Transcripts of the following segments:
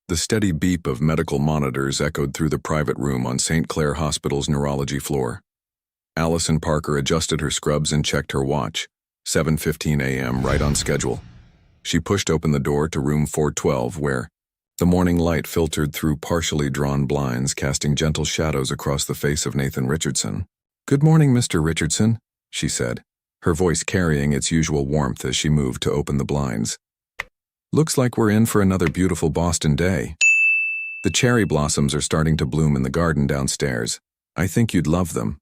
The steady beep of medical monitors echoed through the private room on St. Clair Hospital's neurology floor. Allison Parker adjusted her scrubs and checked her watch. 7:15 a.m., right on schedule. She pushed open the door to room 412, where the morning light filtered through partially drawn blinds, casting gentle shadows across the face of Nathan Richardson. "Good morning, Mr. Richardson," she said, her voice carrying its usual warmth as she moved to open the blinds. "Looks like we're in for another beautiful Boston day. The cherry blossoms are starting to bloom in the garden downstairs. I think you'd love them."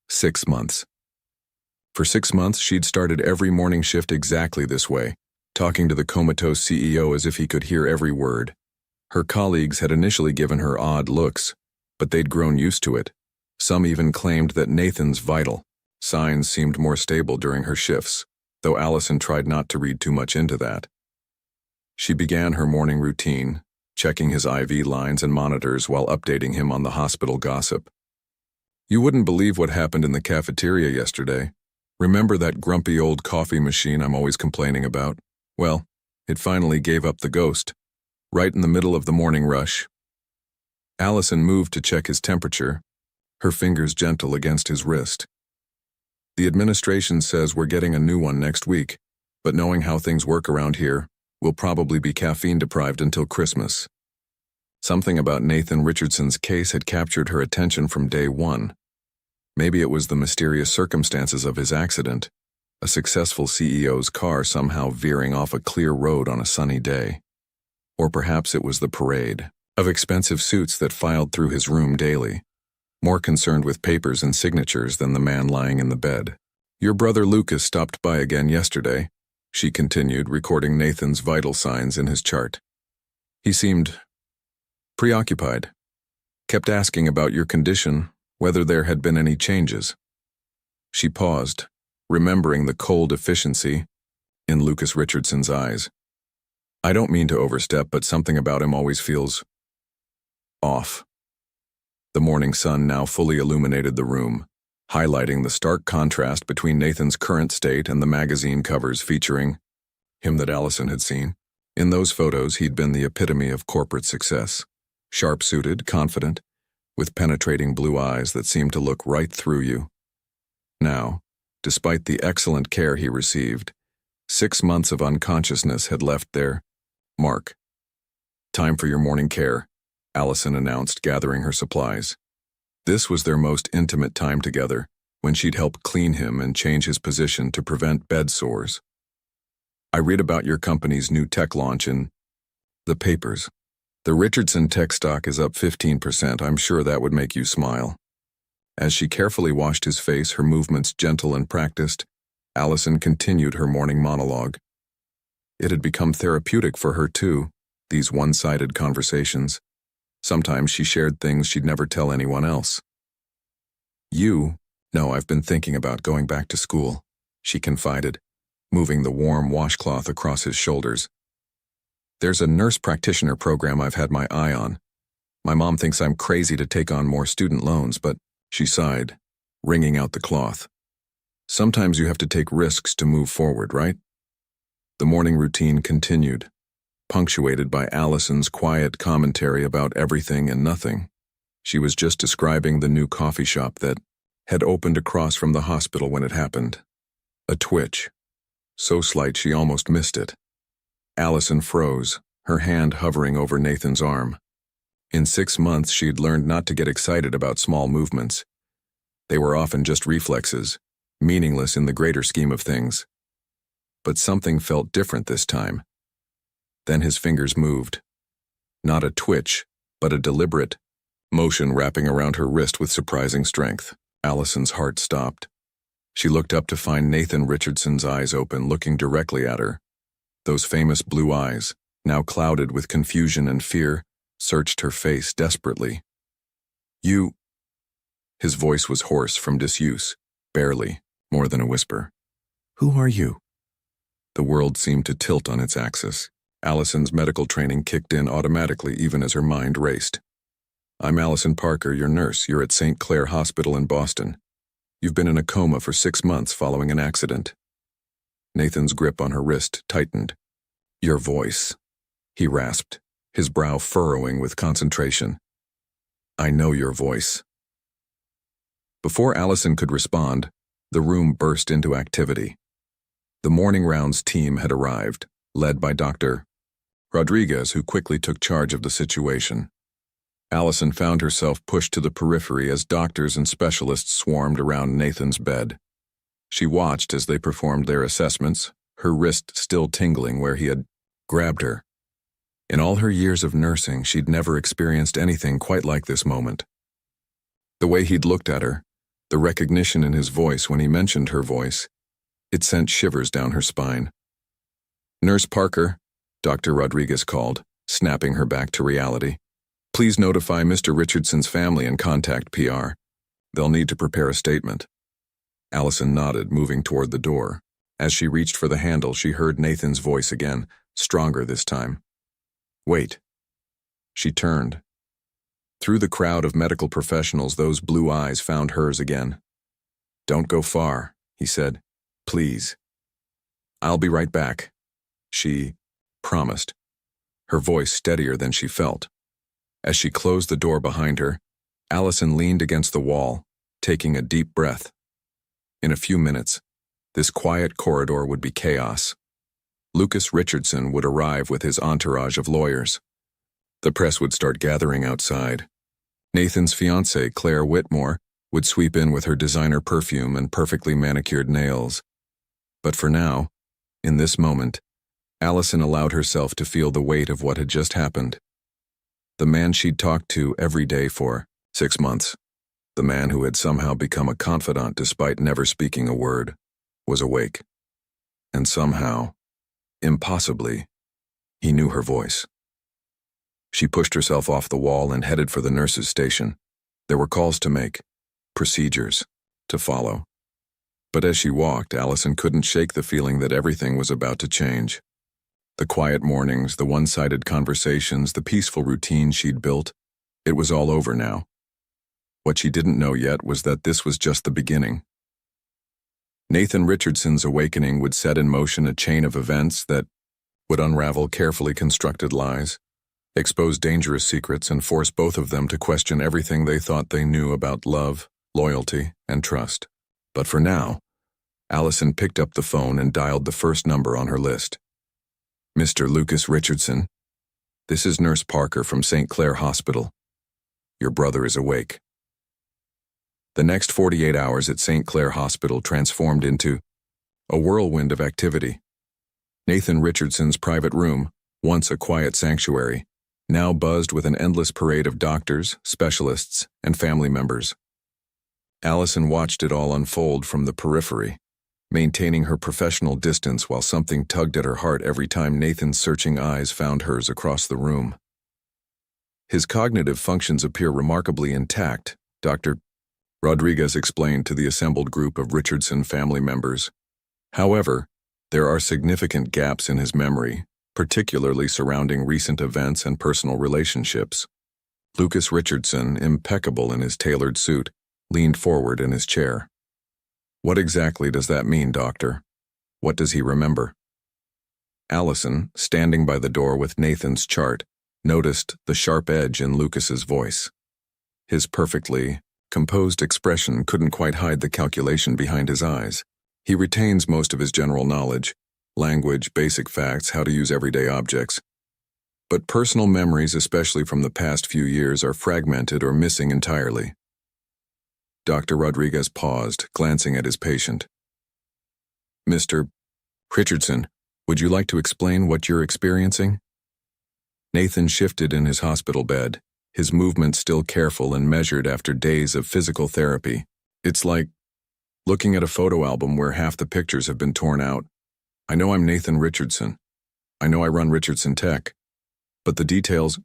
6 months. For 6 months, she'd started every morning shift exactly this way, talking to the comatose CEO as if he could hear every word. Her colleagues had initially given her odd looks, but they'd grown used to it. Some even claimed that Nathan's vital signs seemed more stable during her shifts, though Allison tried not to read too much into that. She began her morning routine, checking his IV lines and monitors while updating him on the hospital gossip. "You wouldn't believe what happened in the cafeteria yesterday. Remember that grumpy old coffee machine I'm always complaining about? Well, it finally gave up the ghost, right in the middle of the morning rush." Allison moved to check his temperature, her fingers gentle against his wrist. "The administration says we're getting a new one next week, but knowing how things work around here, we'll probably be caffeine deprived until Christmas." Something about Nathan Richardson's case had captured her attention from day one. Maybe it was the mysterious circumstances of his accident, a successful CEO's car somehow veering off a clear road on a sunny day. Or perhaps it was the parade of expensive suits that filed through his room daily, more concerned with papers and signatures than the man lying in the bed. "Your brother Lucas stopped by again yesterday," she continued, recording Nathan's vital signs in his chart. "He seemed preoccupied. Kept asking about your condition, whether there had been any changes." She paused, remembering the cold efficiency in Lucas Richardson's eyes. "I don't mean to overstep, but something about him always feels off." The morning sun now fully illuminated the room, highlighting the stark contrast between Nathan's current state and the magazine covers featuring him that Allison had seen. In those photos, he'd been the epitome of corporate success. Sharp-suited, confident, with penetrating blue eyes that seemed to look right through you. Now, despite the excellent care he received, 6 months of unconsciousness had left their mark. "Time for your morning care," Allison announced, gathering her supplies. This was their most intimate time together, when she'd help clean him and change his position to prevent bed sores. "I read about your company's new tech launch in the papers. The Richardson tech stock is up 15%. I'm sure that would make you smile." As she carefully washed his face, her movements gentle and practiced, Allison continued her morning monologue. It had become therapeutic for her too, these one-sided conversations. Sometimes she shared things she'd never tell anyone else. "No, I've been thinking about going back to school," she confided, moving the warm washcloth across his shoulders. "There's a nurse practitioner program I've had my eye on. My mom thinks I'm crazy to take on more student loans, but," she sighed, wringing out the cloth. "Sometimes you have to take risks to move forward, right?" The morning routine continued, punctuated by Allison's quiet commentary about everything and nothing. She was just describing the new coffee shop that had opened across from the hospital when it happened. A twitch, so slight she almost missed it. Allison froze, her hand hovering over Nathan's arm. In 6 months, she'd learned not to get excited about small movements. They were often just reflexes, meaningless in the greater scheme of things. But something felt different this time. Then his fingers moved. Not a twitch, but a deliberate motion wrapping around her wrist with surprising strength. Allison's heart stopped. She looked up to find Nathan Richardson's eyes open, looking directly at her. Those famous blue eyes, now clouded with confusion and fear, searched her face desperately. "You..." His voice was hoarse from disuse, barely, more than a whisper. "Who are you?" The world seemed to tilt on its axis. Allison's medical training kicked in automatically even as her mind raced. "I'm Allison Parker, your nurse. You're at St. Clair Hospital in Boston. You've been in a coma for 6 months following an accident." Nathan's grip on her wrist tightened. "Your voice," he rasped, his brow furrowing with concentration. "I know your voice." Before Allison could respond, the room burst into activity. The morning rounds team had arrived, led by Dr. Rodriguez, who quickly took charge of the situation. Allison found herself pushed to the periphery as doctors and specialists swarmed around Nathan's bed. She watched as they performed their assessments, her wrist still tingling where he had grabbed her. In all her years of nursing, she'd never experienced anything quite like this moment. The way he'd looked at her, the recognition in his voice when he mentioned her voice, it sent shivers down her spine. "Nurse Parker," Dr. Rodriguez called, snapping her back to reality. "Please notify Mr. Richardson's family and contact PR. They'll need to prepare a statement." Allison nodded, moving toward the door. As she reached for the handle, she heard Nathan's voice again, stronger this time. "Wait." She turned. Through the crowd of medical professionals, those blue eyes found hers again. "Don't go far," he said. "Please." "I'll be right back," she promised, her voice steadier than she felt. As she closed the door behind her, Allison leaned against the wall, taking a deep breath. In a few minutes, this quiet corridor would be chaos. Lucas Richardson would arrive with his entourage of lawyers. The press would start gathering outside. Nathan's fiancée, Claire Whitmore, would sweep in with her designer perfume and perfectly manicured nails. But for now, in this moment, Allison allowed herself to feel the weight of what had just happened. The man she'd talked to every day for 6 months, the man who had somehow become a confidant despite never speaking a word, was awake. And somehow, impossibly, he knew her voice. She pushed herself off the wall and headed for the nurse's station. There were calls to make, procedures to follow. But as she walked, Allison couldn't shake the feeling that everything was about to change. The quiet mornings, the one-sided conversations, the peaceful routine she'd built, it was all over now. What she didn't know yet was that this was just the beginning. Nathan Richardson's awakening would set in motion a chain of events that would unravel carefully constructed lies, expose dangerous secrets, and force both of them to question everything they thought they knew about love, loyalty, and trust. But for now, Allison picked up the phone and dialed the first number on her list. "Mr. Lucas Richardson, this is Nurse Parker from St. Clair Hospital. Your brother is awake." The next 48 hours at St. Clair Hospital transformed into a whirlwind of activity. Nathan Richardson's private room, once a quiet sanctuary, now buzzed with an endless parade of doctors, specialists, and family members. Allison watched it all unfold from the periphery, maintaining her professional distance while something tugged at her heart every time Nathan's searching eyes found hers across the room. "His cognitive functions appear remarkably intact," Dr. Rodriguez explained to the assembled group of Richardson family members. "However, there are significant gaps in his memory, particularly surrounding recent events and personal relationships." Lucas Richardson, impeccable in his tailored suit, leaned forward in his chair. "What exactly does that mean, Doctor? What does he remember?" Allison, standing by the door with Nathan's chart, noticed the sharp edge in Lucas's voice. His perfectly composed expression couldn't quite hide the calculation behind his eyes. He retains most of his general knowledge, language, basic facts, how to use everyday objects. But personal memories, especially from the past few years, are fragmented or missing entirely. Dr. Rodriguez paused, glancing at his patient. "Mr. Richardson, would you like to explain what you're experiencing?" Nathan shifted in his hospital bed, his movements still careful and measured after days of physical therapy. "It's like looking at a photo album where half the pictures have been torn out. I know I'm Nathan Richardson. I know I run Richardson Tech. But the details—"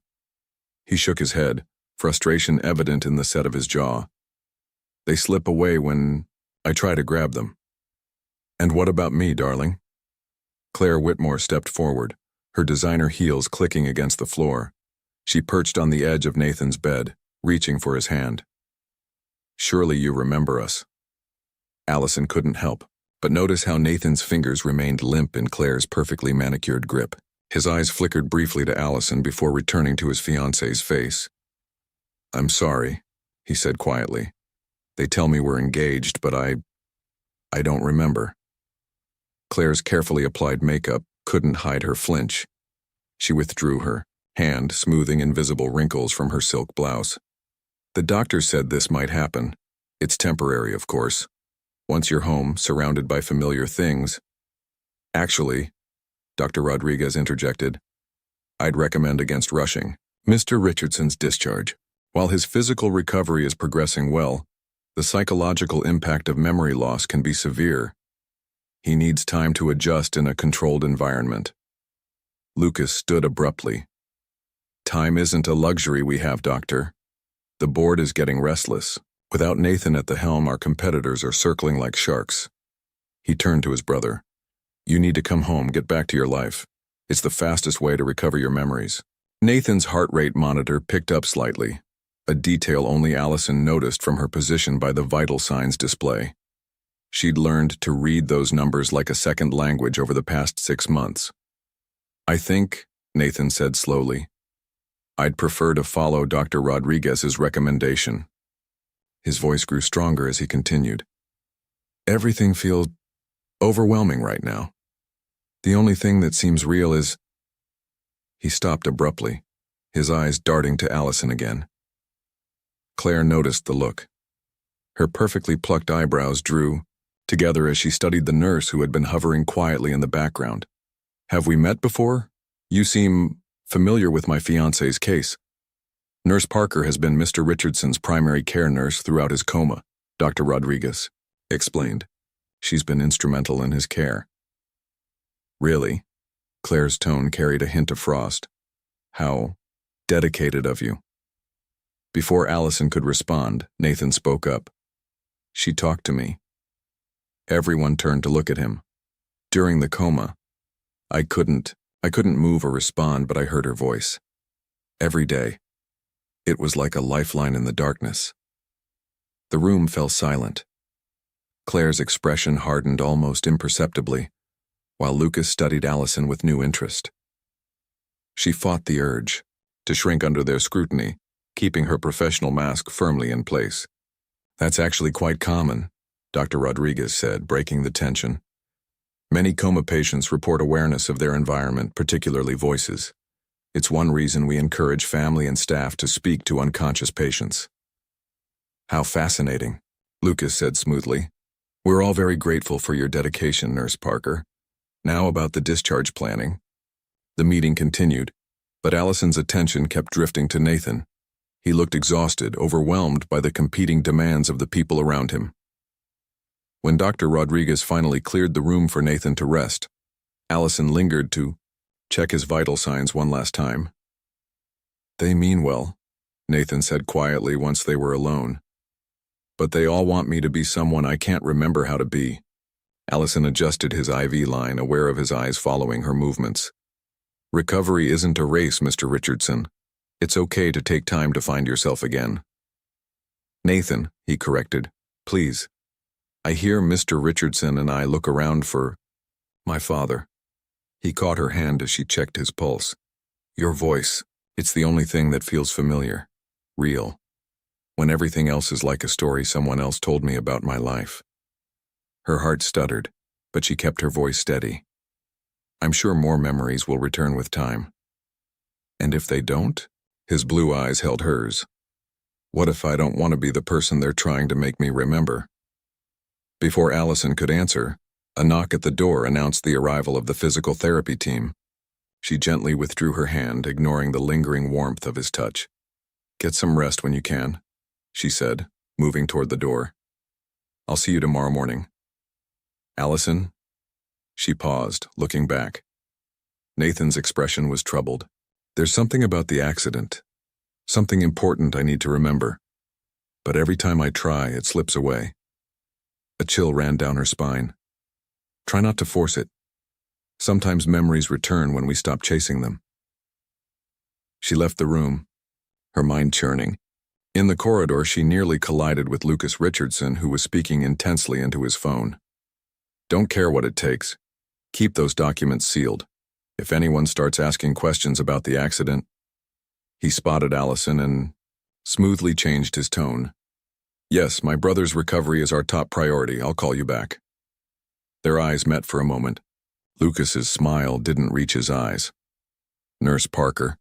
He shook his head, frustration evident in the set of his jaw. "They slip away when I try to grab them." "And what about me, darling?" Claire Whitmore stepped forward, her designer heels clicking against the floor. She perched on the edge of Nathan's bed, reaching for his hand. "Surely you remember us." Allison couldn't help but notice how Nathan's fingers remained limp in Claire's perfectly manicured grip. His eyes flickered briefly to Allison before returning to his fiancée's face. "I'm sorry," he said quietly. "They tell me we're engaged, but I don't remember." Claire's carefully applied makeup couldn't hide her flinch. She withdrew her hand, smoothing invisible wrinkles from her silk blouse. "The doctor said this might happen. It's temporary, of course. Once you're home, surrounded by familiar things." "Actually," Dr. Rodriguez interjected, "I'd recommend against rushing Mr. Richardson's discharge. While his physical recovery is progressing well, the psychological impact of memory loss can be severe. He needs time to adjust in a controlled environment." Lucas stood abruptly. "Time isn't a luxury we have, doctor. The board is getting restless. Without Nathan at the helm, our competitors are circling like sharks." He turned to his brother. "You need to come home, get back to your life. It's the fastest way to recover your memories." Nathan's heart rate monitor picked up slightly, a detail only Allison noticed from her position by the vital signs display. She'd learned to read those numbers like a second language over the past 6 months. "I think," Nathan said slowly, "I'd prefer to follow Dr. Rodriguez's recommendation." His voice grew stronger as he continued. "Everything feels overwhelming right now. The only thing that seems real is—" He stopped abruptly, his eyes darting to Allison again. Claire noticed the look. Her perfectly plucked eyebrows drew together as she studied the nurse who had been hovering quietly in the background. "Have we met before? You seem familiar with my fiancé's case." "Nurse Parker has been Mr. Richardson's primary care nurse throughout his coma," Dr. Rodriguez explained. "She's been instrumental in his care." "Really?" Claire's tone carried a hint of frost. "How dedicated of you." Before Allison could respond, Nathan spoke up. "She talked to me." Everyone turned to look at him. "During the coma, I couldn't move or respond, but I heard her voice. Every day. It was like a lifeline in the darkness." The room fell silent. Claire's expression hardened almost imperceptibly, while Lucas studied Allison with new interest. She fought the urge to shrink under their scrutiny, keeping her professional mask firmly in place. "That's actually quite common," Dr. Rodriguez said, breaking the tension. "Many coma patients report awareness of their environment, particularly voices. It's one reason we encourage family and staff to speak to unconscious patients." "How fascinating," Lucas said smoothly. "We're all very grateful for your dedication, Nurse Parker. Now about the discharge planning." The meeting continued, but Allison's attention kept drifting to Nathan. He looked exhausted, overwhelmed by the competing demands of the people around him. When Dr. Rodriguez finally cleared the room for Nathan to rest, Allison lingered to check his vital signs one last time. "They mean well," Nathan said quietly once they were alone. "But they all want me to be someone I can't remember how to be." Allison adjusted his IV line, aware of his eyes following her movements. "Recovery isn't a race, Mr. Richardson. It's okay to take time to find yourself again." "Nathan," he corrected, "please. I hear Mr. Richardson and I look around for my father." He caught her hand as she checked his pulse. "Your voice, it's the only thing that feels familiar, real, when everything else is like a story someone else told me about my life." Her heart stuttered, but she kept her voice steady. "I'm sure more memories will return with time." "And if they don't?" His blue eyes held hers. "What if I don't want to be the person they're trying to make me remember?" Before Allison could answer, a knock at the door announced the arrival of the physical therapy team. She gently withdrew her hand, ignoring the lingering warmth of his touch. "Get some rest when you can," she said, moving toward the door. "I'll see you tomorrow morning." "Allison?" She paused, looking back. Nathan's expression was troubled. "There's something about the accident. Something important I need to remember. But every time I try, it slips away." A chill ran down her spine. "Try not to force it. Sometimes memories return when we stop chasing them." She left the room, her mind churning. In the corridor, she nearly collided with Lucas Richardson, who was speaking intensely into his phone. "Don't care what it takes. Keep those documents sealed. If anyone starts asking questions about the accident, he spotted Allison and smoothly changed his tone. Yes, my brother's recovery is our top priority. I'll call you back. Their eyes met for a moment. Lucas's smile didn't reach his eyes. Nurse Parker,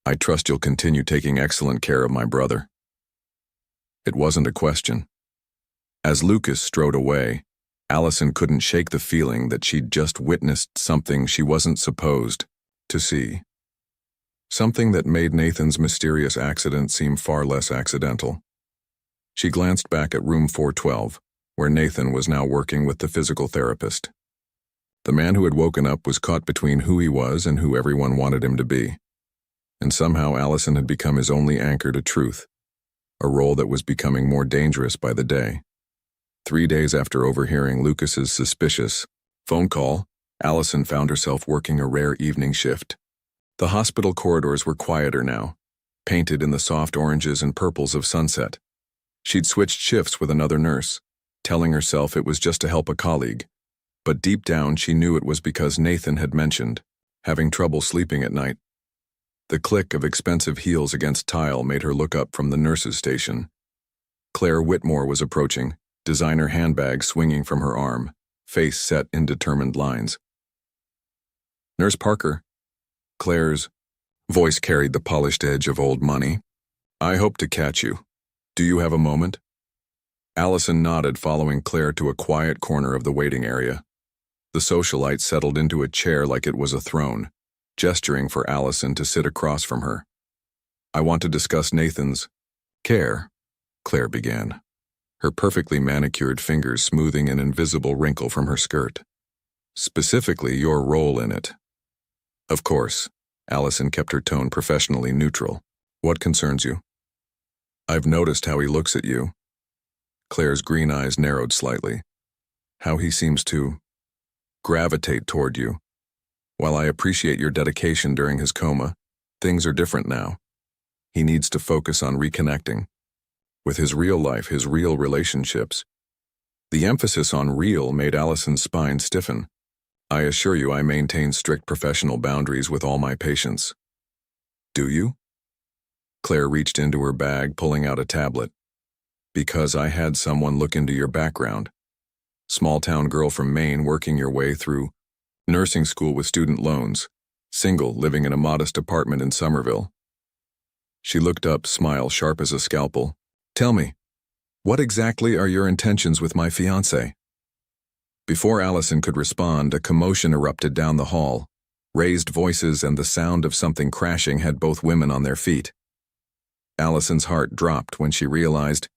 I trust you'll continue taking excellent care of my brother. It wasn't a question. As Lucas strode away, Allison couldn't shake the feeling that she'd just witnessed something she wasn't supposed to see. Something that made Nathan's mysterious accident seem far less accidental. She glanced back at room 412, where Nathan was now working with the physical therapist. The man who had woken up was caught between who he was and who everyone wanted him to be. And somehow Allison had become his only anchor to truth, a role that was becoming more dangerous by the day. 3 days after overhearing Lucas's suspicious phone call, Allison found herself working a rare evening shift. The hospital corridors were quieter now, painted in the soft oranges and purples of sunset. She'd switched shifts with another nurse, telling herself it was just to help a colleague. But deep down she knew it was because Nathan had mentioned having trouble sleeping at night. The click of expensive heels against tile made her look up from the nurse's station. Claire Whitmore was approaching, designer handbag swinging from her arm, face set in determined lines. Nurse Parker. Claire's voice carried the polished edge of old money. I hope to catch you. Do you have a moment? Allison nodded, following Claire to a quiet corner of the waiting area. The socialite settled into a chair like it was a throne, gesturing for Allison to sit across from her. I want to discuss Nathan's care, Claire began, her perfectly manicured fingers smoothing an invisible wrinkle from her skirt. Specifically, your role in it. Of course, Allison kept her tone professionally neutral. What concerns you? I've noticed how he looks at you. Claire's green eyes narrowed slightly. How he seems to gravitate toward you. While I appreciate your dedication during his coma, things are different now. He needs to focus on reconnecting with his real life, his real relationships. The emphasis on real made Allison's spine stiffen. I assure you I maintain strict professional boundaries with all my patients. Do you? Claire reached into her bag, pulling out a tablet. Because I had someone look into your background. Small-town girl from Maine working your way through nursing school with student loans, single, living in a modest apartment in Somerville. She looked up, smile sharp as a scalpel. Tell me, what exactly are your intentions with my fiancé? Before Allison could respond, a commotion erupted down the hall. Raised voices and the sound of something crashing had both women on their feet. Allison's heart dropped when she realized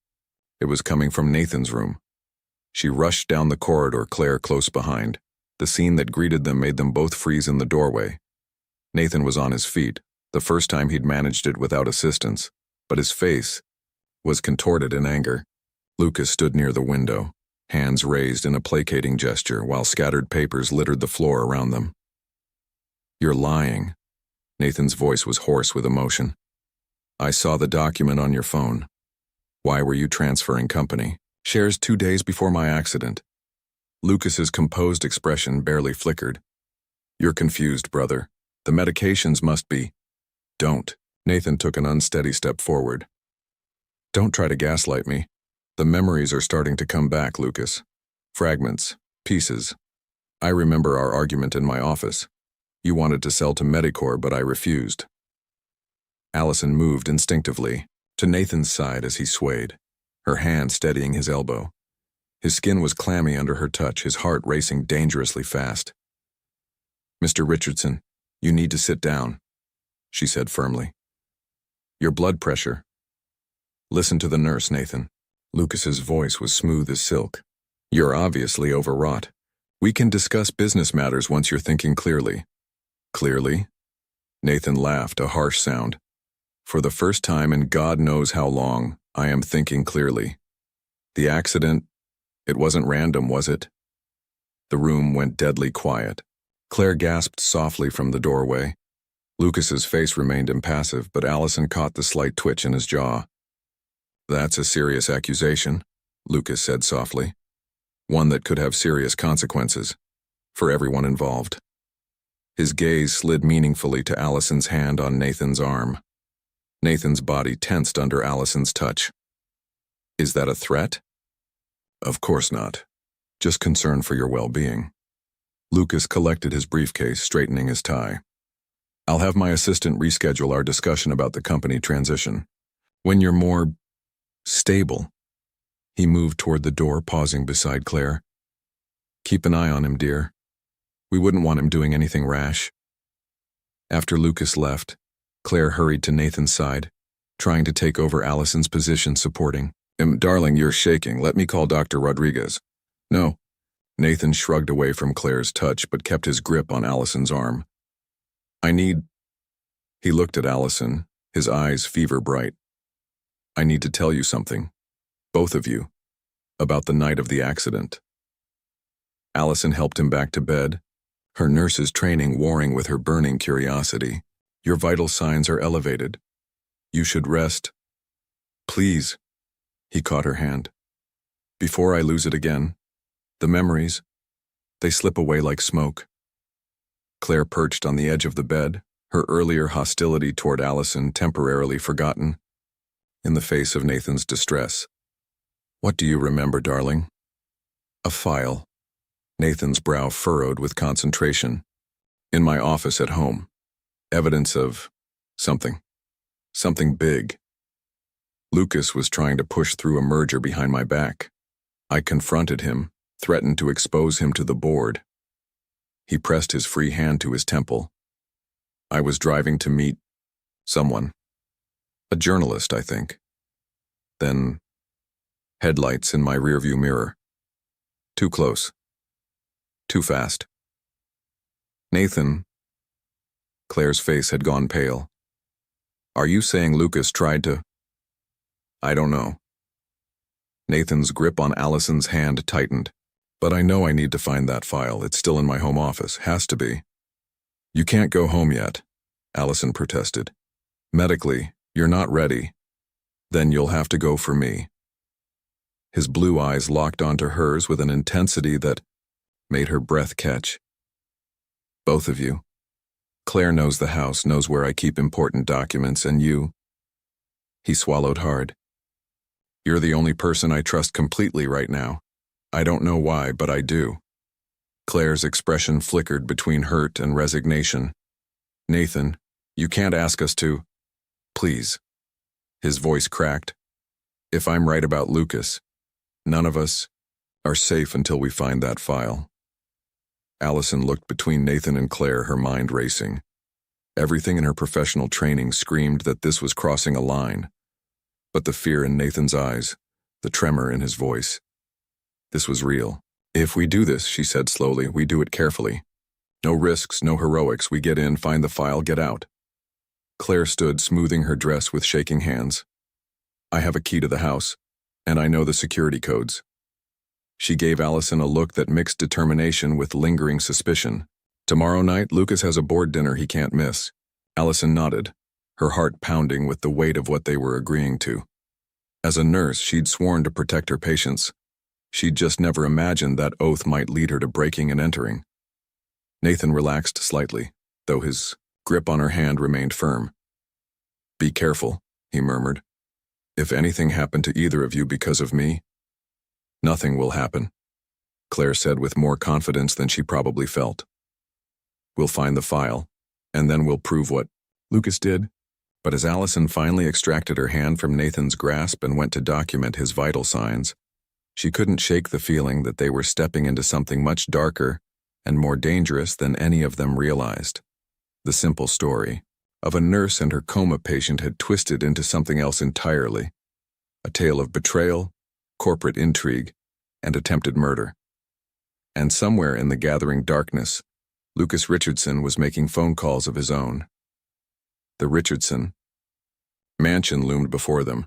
it was coming from Nathan's room. She rushed down the corridor, Claire close behind. The scene that greeted them made them both freeze in the doorway. Nathan was on his feet, the first time he'd managed it without assistance, but his face was contorted in anger. Lucas stood near the window, hands raised in a placating gesture while scattered papers littered the floor around them. You're lying. Nathan's voice was hoarse with emotion. I saw the document on your phone. Why were you transferring company shares 2 days before my accident? Lucas's composed expression barely flickered. You're confused, brother. The medications must be. Don't. Nathan took an unsteady step forward. Don't try to gaslight me. The memories are starting to come back, Lucas. Fragments, pieces. I remember our argument in my office. You wanted to sell to Medicor, but I refused. Allison moved instinctively to Nathan's side as he swayed, her hand steadying his elbow. His skin was clammy under her touch, his heart racing dangerously fast. Mr. Richardson, you need to sit down, she said firmly. Your blood pressure. Listen to the nurse, Nathan. Lucas's voice was smooth as silk. You're obviously overwrought. We can discuss business matters once you're thinking clearly. Clearly? Nathan laughed, a harsh sound. For the first time in God knows how long, I am thinking clearly. The accident, it wasn't random, was it? The room went deadly quiet. Claire gasped softly from the doorway. Lucas's face remained impassive, but Allison caught the slight twitch in his jaw. That's a serious accusation, Lucas said softly. One that could have serious consequences for everyone involved. His gaze slid meaningfully to Allison's hand on Nathan's arm. Nathan's body tensed under Allison's touch. Is that a threat? Of course not. Just concern for your well-being. Lucas collected his briefcase, straightening his tie. I'll have my assistant reschedule our discussion about the company transition. When you're more stable. He moved toward the door, pausing beside Claire. Keep an eye on him, dear. We wouldn't want him doing anything rash. After Lucas left, Claire hurried to Nathan's side, trying to take over Allison's position, supporting. Darling, you're shaking. Let me call Dr. Rodriguez. No. Nathan shrugged away from Claire's touch but kept his grip on Allison's arm. He looked at Allison, his eyes fever bright. I need to tell you something, both of you, about the night of the accident. Allison helped him back to bed, her nurse's training warring with her burning curiosity. Your vital signs are elevated. You should rest. Please. He caught her hand. Before I lose it again, the memories, they slip away like smoke. Claire perched on the edge of the bed, her earlier hostility toward Allison temporarily forgotten, in the face of Nathan's distress. What do you remember, darling? A file. Nathan's brow furrowed with concentration. In my office at home. Evidence of something. Something big. Lucas was trying to push through a merger behind my back. I confronted him, threatened to expose him to the board. He pressed his free hand to his temple. I was driving to meet someone. A journalist, I think. Then, headlights in my rearview mirror. Too close. Too fast. Nathan. Claire's face had gone pale. Are you saying Lucas tried to? I don't know. Nathan's grip on Allison's hand tightened. But I know I need to find that file. It's still in my home office. Has to be. You can't go home yet, Allison protested. Medically, you're not ready. Then you'll have to go for me. His blue eyes locked onto hers with an intensity that made her breath catch. Both of you. Claire knows the house, knows where I keep important documents, and you. He swallowed hard. You're the only person I trust completely right now. I don't know why, but I do. Claire's expression flickered between hurt and resignation. Nathan, you can't ask us to. Please. His voice cracked. If I'm right about Lucas, none of us are safe until we find that file. Allison looked between Nathan and Claire, her mind racing. Everything in her professional training screamed that this was crossing a line. But the fear in Nathan's eyes, the tremor in his voice, this was real. If we do this, she said slowly, we do it carefully. No risks, no heroics. We get in, find the file, get out. Claire stood, smoothing her dress with shaking hands. I have a key to the house, and I know the security codes. She gave Allison a look that mixed determination with lingering suspicion. Tomorrow night, Lucas has a board dinner he can't miss. Allison nodded, her heart pounding with the weight of what they were agreeing to. As a nurse, she'd sworn to protect her patients. She'd just never imagined that oath might lead her to breaking and entering. Nathan relaxed slightly, though his grip on her hand remained firm. Be careful, he murmured. If anything happened to either of you because of me, nothing will happen, Claire said with more confidence than she probably felt. We'll find the file, and then we'll prove what Lucas did. But as Allison finally extracted her hand from Nathan's grasp and went to document his vital signs, she couldn't shake the feeling that they were stepping into something much darker and more dangerous than any of them realized. The simple story of a nurse and her coma patient had twisted into something else entirely, a tale of betrayal, corporate intrigue, and attempted murder. And somewhere in the gathering darkness, Lucas Richardson was making phone calls of his own. The Richardson mansion loomed before them,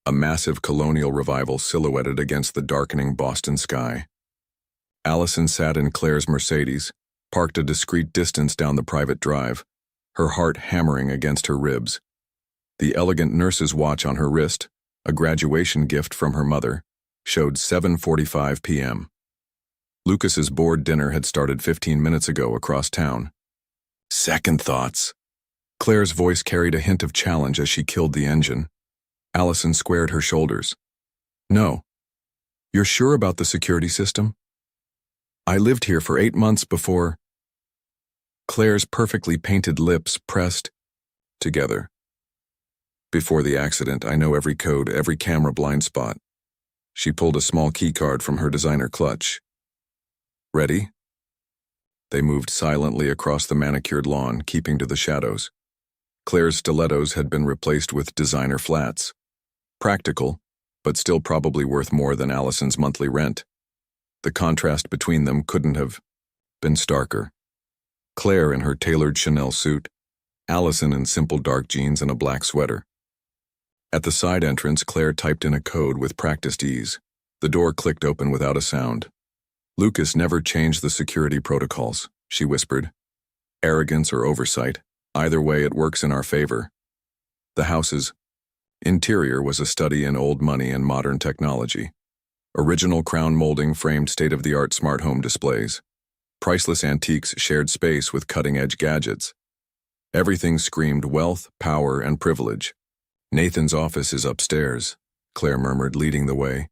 a massive colonial revival silhouetted against the darkening Boston sky. Allison sat in Claire's Mercedes, parked a discreet distance down the private drive, her heart hammering against her ribs. The elegant nurse's watch on her wrist, a graduation gift from her mother, showed 7:45 p.m. Lucas's board dinner had started 15 minutes ago across town. Second thoughts. Claire's voice carried a hint of challenge as she killed the engine. Allison squared her shoulders. No. You're sure about the security system? I lived here for 8 months before. Claire's perfectly painted lips pressed together. Before the accident, I know every code, every camera blind spot. She pulled a small keycard from her designer clutch. Ready? They moved silently across the manicured lawn, keeping to the shadows. Claire's stilettos had been replaced with designer flats. Practical, but still probably worth more than Allison's monthly rent. The contrast between them couldn't have been starker. Claire in her tailored Chanel suit, Allison in simple dark jeans and a black sweater. At the side entrance, Claire typed in a code with practiced ease. The door clicked open without a sound. Lucas never changed the security protocols, she whispered. Arrogance or oversight, either way it works in our favor. The house's interior was a study in old money and modern technology. Original crown molding framed state-of-the-art smart home displays. Priceless antiques shared space with cutting-edge gadgets. Everything screamed wealth, power, and privilege. Nathan's office is upstairs, Claire murmured, leading the way.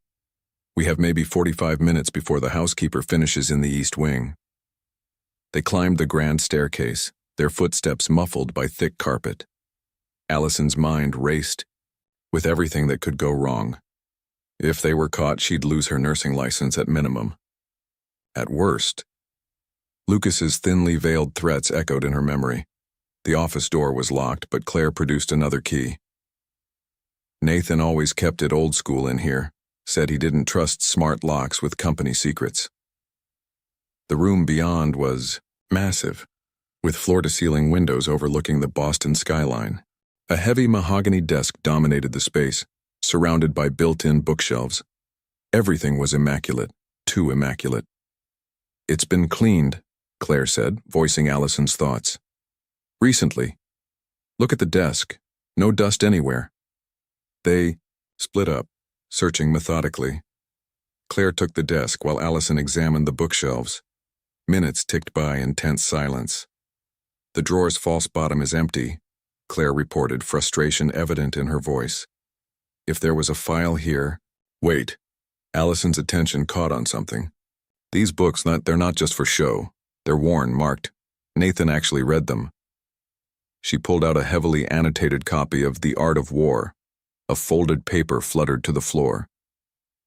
We have maybe 45 minutes before the housekeeper finishes in the east wing. They climbed the grand staircase, their footsteps muffled by thick carpet. Allison's mind raced with everything that could go wrong. If they were caught, she'd lose her nursing license at minimum. At worst. Lucas's thinly veiled threats echoed in her memory. The office door was locked, but Claire produced another key. Nathan always kept it old school in here, said he didn't trust smart locks with company secrets. The room beyond was massive, with floor-to-ceiling windows overlooking the Boston skyline. A heavy mahogany desk dominated the space, surrounded by built-in bookshelves. Everything was immaculate, too immaculate. It's been cleaned, Claire said, voicing Allison's thoughts. Recently. Look at the desk. No dust anywhere. They split up, searching methodically. Claire took the desk while Allison examined the bookshelves. Minutes ticked by in tense silence. The drawer's false bottom is empty, Claire reported, frustration evident in her voice. If there was a file here... Wait. Allison's attention caught on something. These books, they're not just for show. They're worn, marked. Nathan actually read them. She pulled out a heavily annotated copy of The Art of War. A folded paper fluttered to the floor.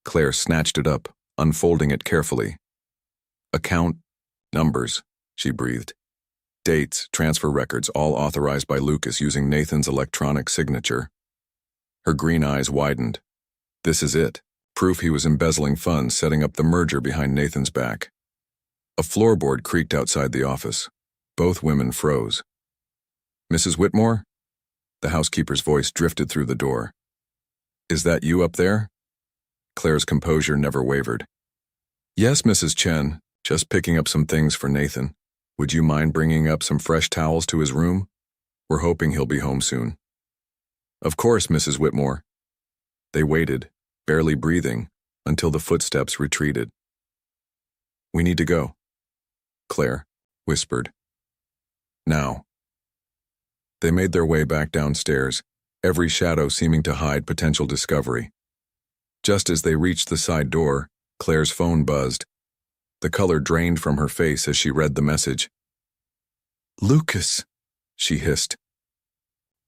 Claire snatched it up, unfolding it carefully. Account, numbers, she breathed. Dates, transfer records, all authorized by Lucas using Nathan's electronic signature. Her green eyes widened. This is it. Proof he was embezzling funds, setting up the merger behind Nathan's back. A floorboard creaked outside the office. Both women froze. Mrs. Whitmore? The housekeeper's voice drifted through the door. Is that you up there? Claire's composure never wavered. Yes, Mrs. Chen, just picking up some things for Nathan. Would you mind bringing up some fresh towels to his room? We're hoping he'll be home soon. Of course, Mrs. Whitmore. They waited, barely breathing, until the footsteps retreated. We need to go, Claire whispered. Now. They made their way back downstairs, every shadow seeming to hide potential discovery. Just as they reached the side door, Claire's phone buzzed. The color drained from her face as she read the message. Lucas, she hissed.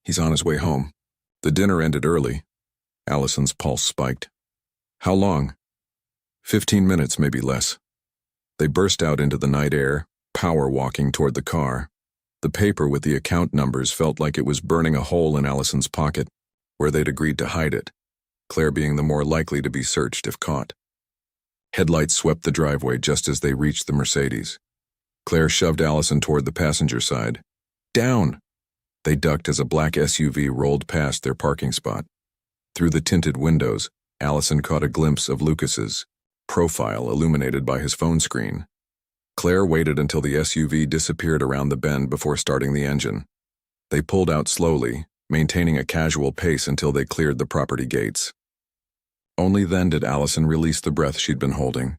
He's on his way home. The dinner ended early. Allison's pulse spiked. How long? 15 minutes, maybe less. They burst out into the night air, power walking toward the car. The paper with the account numbers felt like it was burning a hole in Allison's pocket, where they'd agreed to hide it, Claire being the more likely to be searched if caught. Headlights swept the driveway just as they reached the Mercedes. Claire shoved Allison toward the passenger side. Down! They ducked as a black SUV rolled past their parking spot. Through the tinted windows, Allison caught a glimpse of Lucas's profile illuminated by his phone screen. Claire waited until the SUV disappeared around the bend before starting the engine. They pulled out slowly, maintaining a casual pace until they cleared the property gates. Only then did Allison release the breath she'd been holding.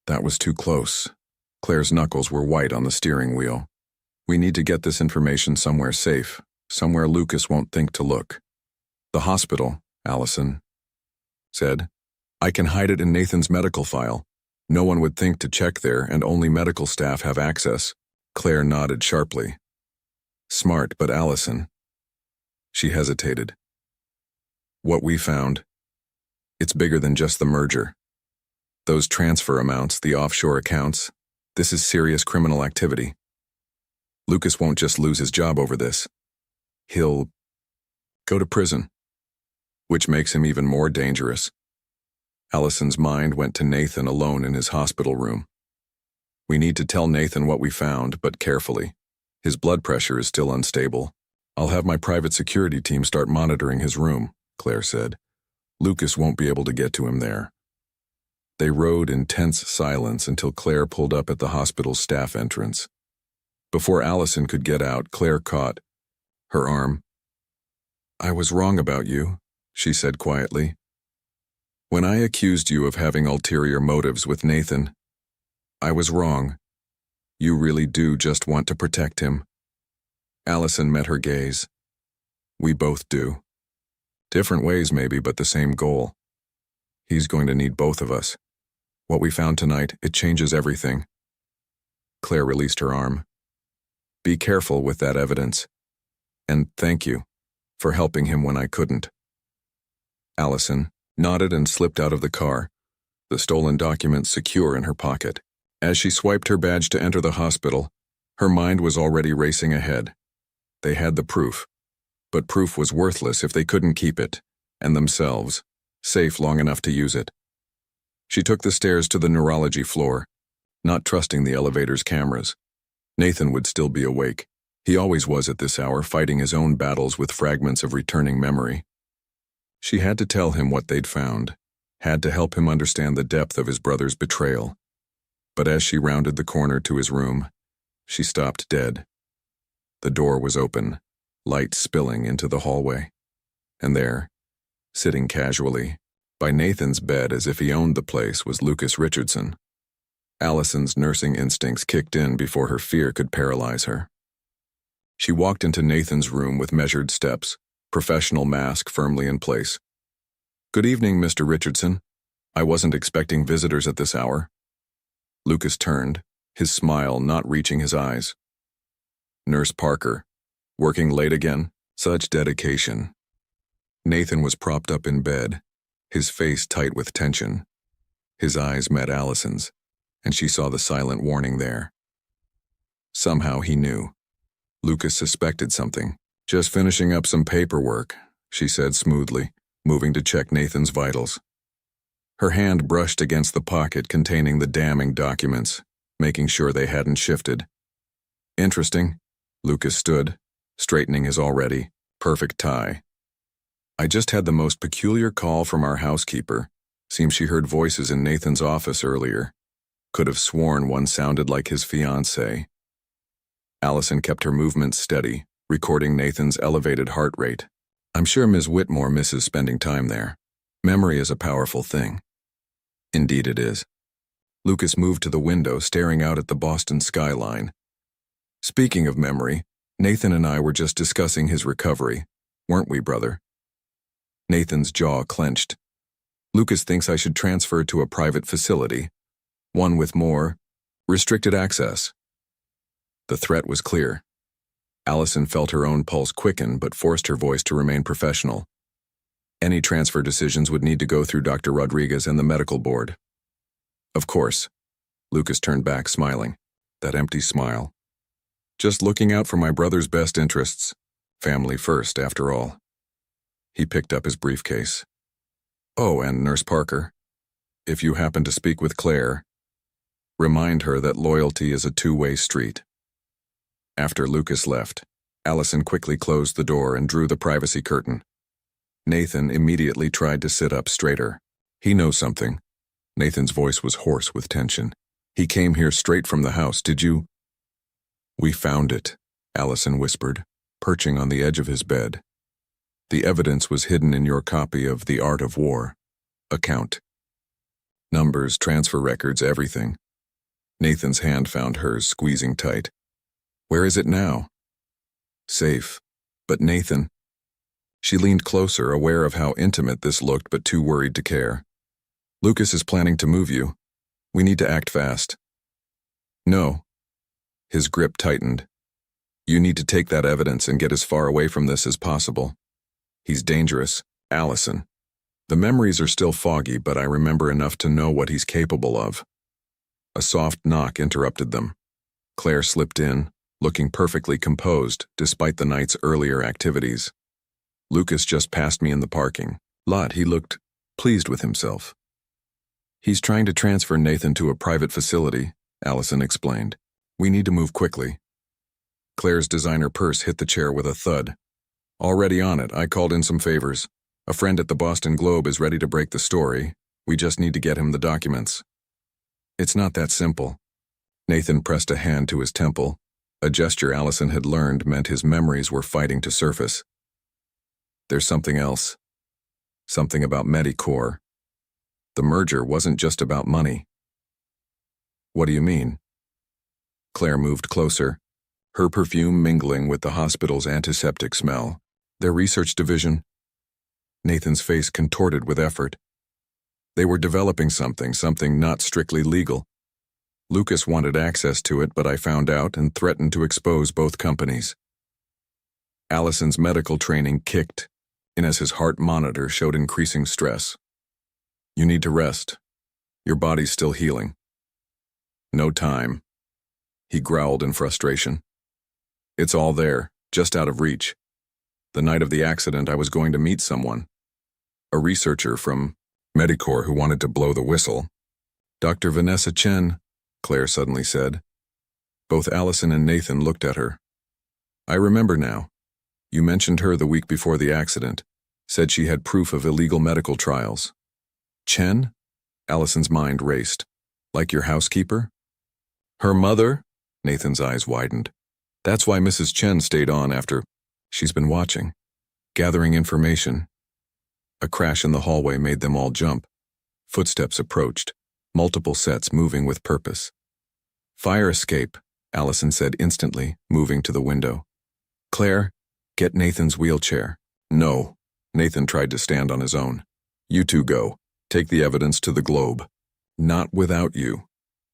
That was too close. Claire's knuckles were white on the steering wheel. We need to get this information somewhere safe, somewhere Lucas won't think to look. The hospital, Allison said. I can hide it in Nathan's medical file. No one would think to check there, and only medical staff have access. Claire nodded sharply. Smart, but Allison. She hesitated. What we found, it's bigger than just the merger. Those transfer amounts, the offshore accounts, this is serious criminal activity. Lucas won't just lose his job over this. He'll go to prison, which makes him even more dangerous. Allison's mind went to Nathan alone in his hospital room. We need to tell Nathan what we found, but carefully. His blood pressure is still unstable. I'll have my private security team start monitoring his room, Claire said. Lucas won't be able to get to him there. They rode in tense silence until Claire pulled up at the hospital's staff entrance. Before Allison could get out, Claire caught her arm. I was wrong about you, she said quietly. When I accused you of having ulterior motives with Nathan, I was wrong. You really do just want to protect him. Allison met her gaze. We both do. Different ways maybe, but the same goal. He's going to need both of us. What we found tonight, it changes everything. Claire released her arm. Be careful with that evidence. And thank you for helping him when I couldn't. Allison nodded and slipped out of the car, the stolen documents secure in her pocket. As she swiped her badge to enter the hospital, her mind was already racing ahead. They had the proof, but proof was worthless if they couldn't keep it, and themselves, safe long enough to use it. She took the stairs to the neurology floor, not trusting the elevator's cameras. Nathan would still be awake. He always was at this hour, fighting his own battles with fragments of returning memory. She had to tell him what they'd found, had to help him understand the depth of his brother's betrayal. But as she rounded the corner to his room, she stopped dead. The door was open, light spilling into the hallway. And there, sitting casually, by Nathan's bed as if he owned the place, was Lucas Richardson. Allison's nursing instincts kicked in before her fear could paralyze her. She walked into Nathan's room with measured steps, professional mask firmly in place. Good evening, Mr. Richardson. I wasn't expecting visitors at this hour. Lucas turned, his smile not reaching his eyes. Nurse Parker, working late again? Such dedication. Nathan was propped up in bed, his face tight with tension. His eyes met Allison's, and she saw the silent warning there. Somehow he knew. Lucas suspected something. Just finishing up some paperwork, she said smoothly, moving to check Nathan's vitals. Her hand brushed against the pocket containing the damning documents, making sure they hadn't shifted. Interesting. Lucas stood, straightening his already perfect tie. I just had the most peculiar call from our housekeeper. Seems she heard voices in Nathan's office earlier. Could have sworn one sounded like his fiancée. Allison kept her movements steady, recording Nathan's elevated heart rate. I'm sure Ms. Whitmore misses spending time there. Memory is a powerful thing. Indeed it is. Lucas moved to the window, staring out at the Boston skyline. Speaking of memory, Nathan and I were just discussing his recovery, weren't we, brother? Nathan's jaw clenched. Lucas thinks I should transfer to a private facility, one with more restricted access. The threat was clear. Allison felt her own pulse quicken but forced her voice to remain professional. Any transfer decisions would need to go through Dr. Rodriguez and the medical board. Of course. Lucas turned back, smiling. That empty smile. Just looking out for my brother's best interests. Family first, after all. He picked up his briefcase. Oh, and Nurse Parker, if you happen to speak with Claire, remind her that loyalty is a two-way street. After Lucas left, Allison quickly closed the door and drew the privacy curtain. Nathan immediately tried to sit up straighter. He knows something. Nathan's voice was hoarse with tension. He came here straight from the house, did you? We found it, Allison whispered, perching on the edge of his bed. The evidence was hidden in your copy of The Art of War. Account. Numbers, transfer records, everything. Nathan's hand found hers, squeezing tight. Where is it now? Safe. But Nathan. She leaned closer, aware of how intimate this looked, but too worried to care. Lucas is planning to move you. We need to act fast. No. His grip tightened. You need to take that evidence and get as far away from this as possible. He's dangerous, Allison. The memories are still foggy, but I remember enough to know what he's capable of. A soft knock interrupted them. Claire slipped in, looking perfectly composed despite the night's earlier activities. Lucas just passed me in the parking lot. He looked pleased with himself. He's trying to transfer Nathan to a private facility, Allison explained. We need to move quickly. Claire's designer purse hit the chair with a thud. Already on it, I called in some favors. A friend at the Boston Globe is ready to break the story. We just need to get him the documents. It's not that simple. Nathan pressed a hand to his temple, a gesture Allison had learned meant his memories were fighting to surface. There's something else. Something about Medicorp. The merger wasn't just about money. What do you mean? Claire moved closer, her perfume mingling with the hospital's antiseptic smell. Their research division. Nathan's face contorted with effort. They were developing something not strictly legal. Lucas wanted access to it, but I found out and threatened to expose both companies. Allison's medical training kicked in as his heart monitor showed increasing stress. You need to rest. Your body's still healing. No time. He growled in frustration. It's all there, just out of reach. The night of the accident, I was going to meet someone. A researcher from Medicorp who wanted to blow the whistle. Dr. Vanessa Chen, Claire suddenly said. Both Allison and Nathan looked at her. I remember now. You mentioned her the week before the accident. Said she had proof of illegal medical trials. Chen? Allison's mind raced. Like your housekeeper? Her mother? Nathan's eyes widened. That's why Mrs. Chen stayed on after. She's been watching, gathering information. A crash in the hallway made them all jump. Footsteps approached, multiple sets moving with purpose. Fire escape, Allison said instantly, moving to the window. Claire, get Nathan's wheelchair. No. Nathan tried to stand on his own. You two go. Take the evidence to the Globe. Not without you,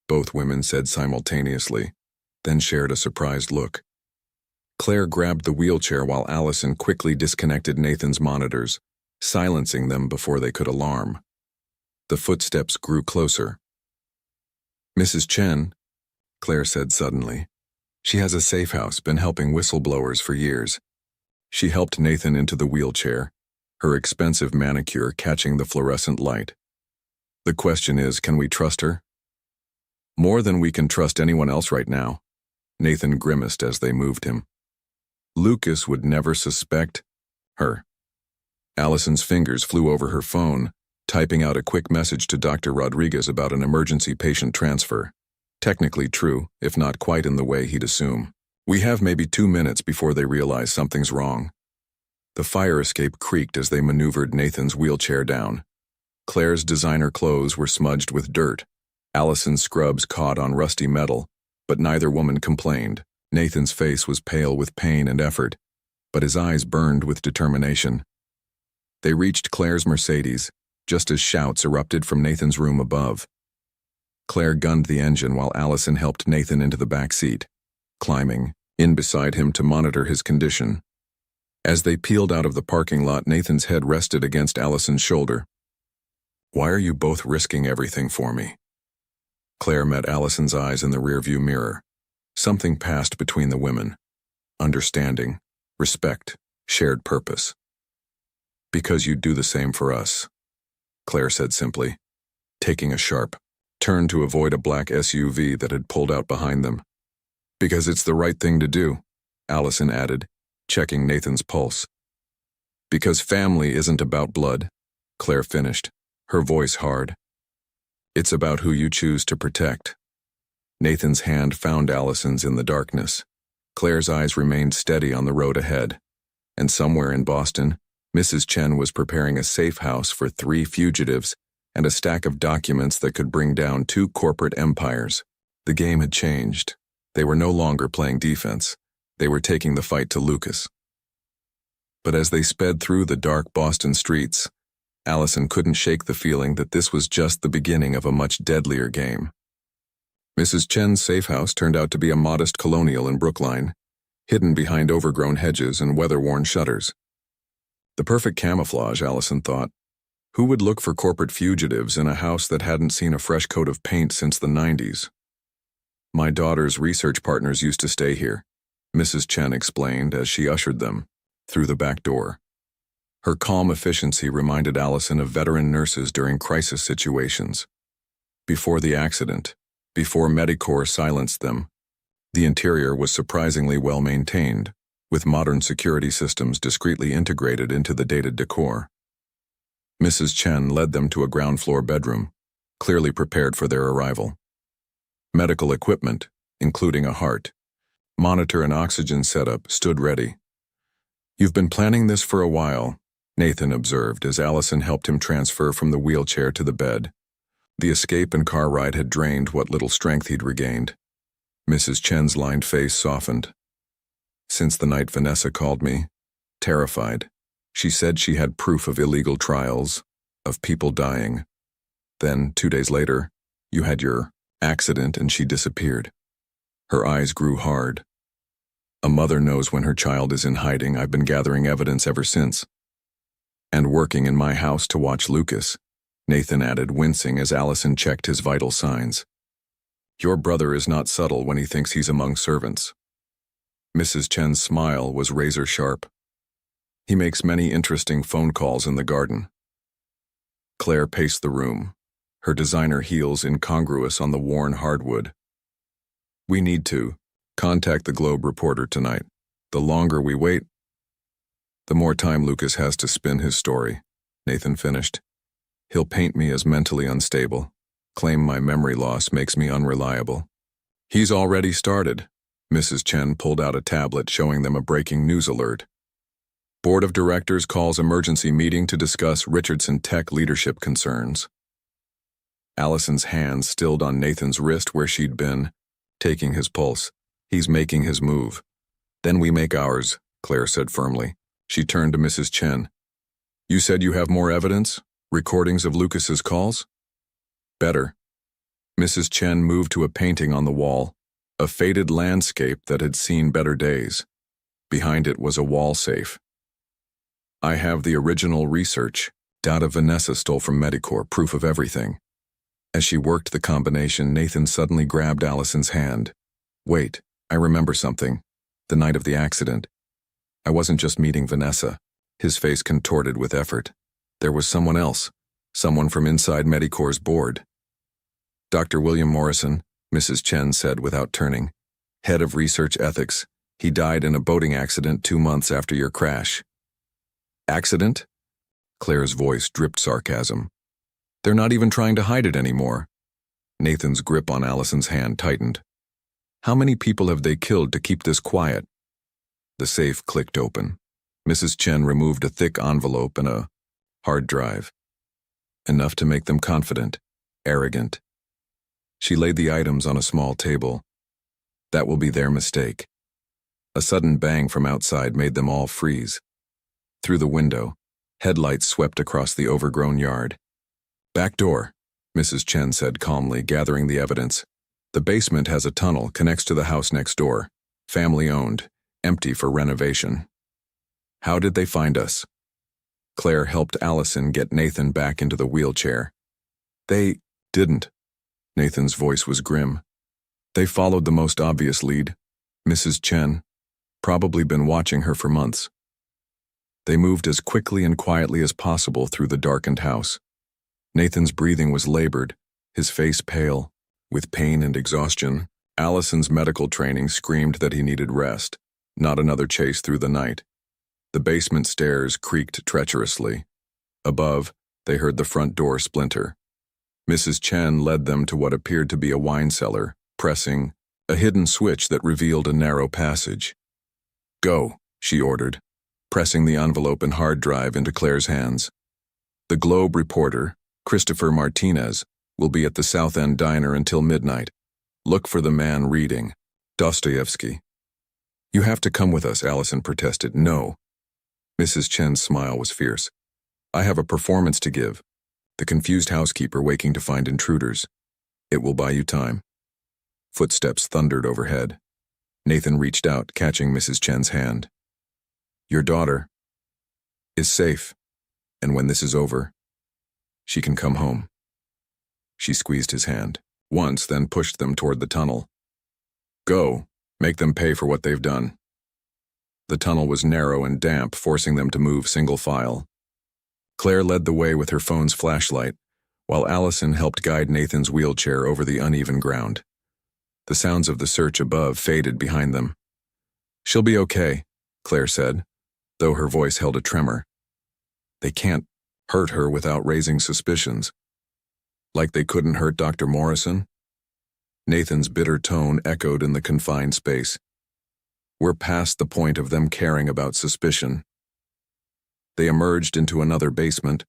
both women said simultaneously, then shared a surprised look. Claire grabbed the wheelchair while Allison quickly disconnected Nathan's monitors, silencing them before they could alarm. The footsteps grew closer. Mrs. Chen, Claire said suddenly. She has a safe house, been helping whistleblowers for years. She helped Nathan into the wheelchair, her expensive manicure catching the fluorescent light. The question is, can we trust her? More than we can trust anyone else right now, Nathan grimaced as they moved him. Lucas would never suspect her. Allison's fingers flew over her phone, typing out a quick message to Dr. Rodriguez about an emergency patient transfer. Technically true, if not quite in the way he'd assume. We have maybe 2 minutes before they realize something's wrong. The fire escape creaked as they maneuvered Nathan's wheelchair down. Claire's designer clothes were smudged with dirt. Allison's scrubs caught on rusty metal, but neither woman complained. Nathan's face was pale with pain and effort, but his eyes burned with determination. They reached Claire's Mercedes, just as shouts erupted from Nathan's room above. Claire gunned the engine while Allison helped Nathan into the back seat, climbing in beside him to monitor his condition. As they peeled out of the parking lot, Nathan's head rested against Allison's shoulder. Why are you both risking everything for me? Claire met Allison's eyes in the rearview mirror. Something passed between the women. Understanding, respect, shared purpose. Because you'd do the same for us, Claire said simply, taking a sharp turn to avoid a black SUV that had pulled out behind them. Because it's the right thing to do, Allison added, checking Nathan's pulse. Because family isn't about blood, Claire finished, her voice hard. It's about who you choose to protect. Nathan's hand found Allison's in the darkness. Claire's eyes remained steady on the road ahead. And somewhere in Boston, Mrs. Chen was preparing a safe house for 3 fugitives and a stack of documents that could bring down 2 corporate empires. The game had changed. They were no longer playing defense. They were taking the fight to Lucas. But as they sped through the dark Boston streets, Allison couldn't shake the feeling that this was just the beginning of a much deadlier game. Mrs. Chen's safe house turned out to be a modest colonial in Brookline, hidden behind overgrown hedges and weather-worn shutters. The perfect camouflage, Allison thought. Who would look for corporate fugitives in a house that hadn't seen a fresh coat of paint since the 90s? My daughter's research partners used to stay here, Mrs. Chen explained as she ushered them through the back door. Her calm efficiency reminded Allison of veteran nurses during crisis situations. Before the accident, before Medicorps silenced them, the interior was surprisingly well maintained, with modern security systems discreetly integrated into the dated decor. Mrs. Chen led them to a ground-floor bedroom, clearly prepared for their arrival. Medical equipment, including a heart, monitor and oxygen setup, stood ready. "You've been planning this for a while," Nathan observed as Allison helped him transfer from the wheelchair to the bed. The escape and car ride had drained what little strength he'd regained. Mrs. Chen's lined face softened. "Since the night Vanessa called me, terrified, she said she had proof of illegal trials, of people dying. Then, 2 days later, you had your accident and she disappeared." Her eyes grew hard. "A mother knows when her child is in hiding. I've been gathering evidence ever since. And working in my house to watch Lucas," Nathan added, wincing as Allison checked his vital signs. "Your brother is not subtle when he thinks he's among servants." Mrs. Chen's smile was razor sharp. "He makes many interesting phone calls in the garden." Claire paced the room, her designer heels incongruous on the worn hardwood. "We need to contact the Globe reporter tonight. The longer we wait, the more time Lucas has to spin his story," Nathan finished. "He'll paint me as mentally unstable, claim my memory loss makes me unreliable." "He's already started." Mrs. Chen pulled out a tablet showing them a breaking news alert. "Board of Directors calls emergency meeting to discuss Richardson Tech leadership concerns." Allison's hand stilled on Nathan's wrist where she'd been, taking his pulse. "He's making his move. Then we make ours," Claire said firmly. She turned to Mrs. Chen. "You said you have more evidence? Recordings of Lucas's calls?" "Better." Mrs. Chen moved to a painting on the wall, a faded landscape that had seen better days. Behind it was a wall safe. "I have the original research, data Vanessa stole from Medicorps, proof of everything." As she worked the combination, Nathan suddenly grabbed Allison's hand. "Wait, I remember something. The night of the accident. I wasn't just meeting Vanessa." His face contorted with effort. "There was someone else, someone from inside Medicorps' board." "Dr. William Morrison," Mrs. Chen said without turning. "Head of research ethics. He died in a boating accident 2 months after your crash." "Accident?" Claire's voice dripped sarcasm. "They're not even trying to hide it anymore." Nathan's grip on Allison's hand tightened. "How many people have they killed to keep this quiet?" The safe clicked open. Mrs. Chen removed a thick envelope and a hard drive. Enough to make them confident, arrogant. She laid the items on a small table. That will be their mistake. A sudden bang from outside made them all freeze. Through the window, headlights swept across the overgrown yard. "Back door," Mrs. Chen said calmly, gathering the evidence. "The basement has a tunnel, connects to the house next door. Family-owned, empty for renovation." "How did they find us?" Claire helped Allison get Nathan back into the wheelchair. "They didn't." Nathan's voice was grim. "They followed the most obvious lead. Mrs. Chen. Probably been watching her for months." They moved as quickly and quietly as possible through the darkened house. Nathan's breathing was labored, his face pale, with pain and exhaustion. Allison's medical training screamed that he needed rest, not another chase through the night. The basement stairs creaked treacherously. Above, they heard the front door splinter. Mrs. Chen led them to what appeared to be a wine cellar, pressing a hidden switch that revealed a narrow passage. "Go," she ordered, pressing the envelope and hard drive into Claire's hands. "The Globe reporter, Christopher Martinez, will be at the South End Diner until midnight. Look for the man reading." Dostoevsky. You have to come with us, Allison protested. No. Mrs. Chen's smile was fierce. I have a performance to give. The confused housekeeper waking to find intruders. It will buy you time. Footsteps thundered overhead. Nathan reached out, catching Mrs. Chen's hand. Your daughter is safe, and when this is over, she can come home. She squeezed his hand once, then pushed them toward the tunnel. Go, make them pay for what they've done. The tunnel was narrow and damp, forcing them to move single file. Claire led the way with her phone's flashlight, while Allison helped guide Nathan's wheelchair over the uneven ground. The sounds of the search above faded behind them. She'll be okay, Claire said, though her voice held a tremor. They can't hurt her without raising suspicions. Like they couldn't hurt Dr. Morrison? Nathan's bitter tone echoed in the confined space. We're past the point of them caring about suspicion. They emerged into another basement,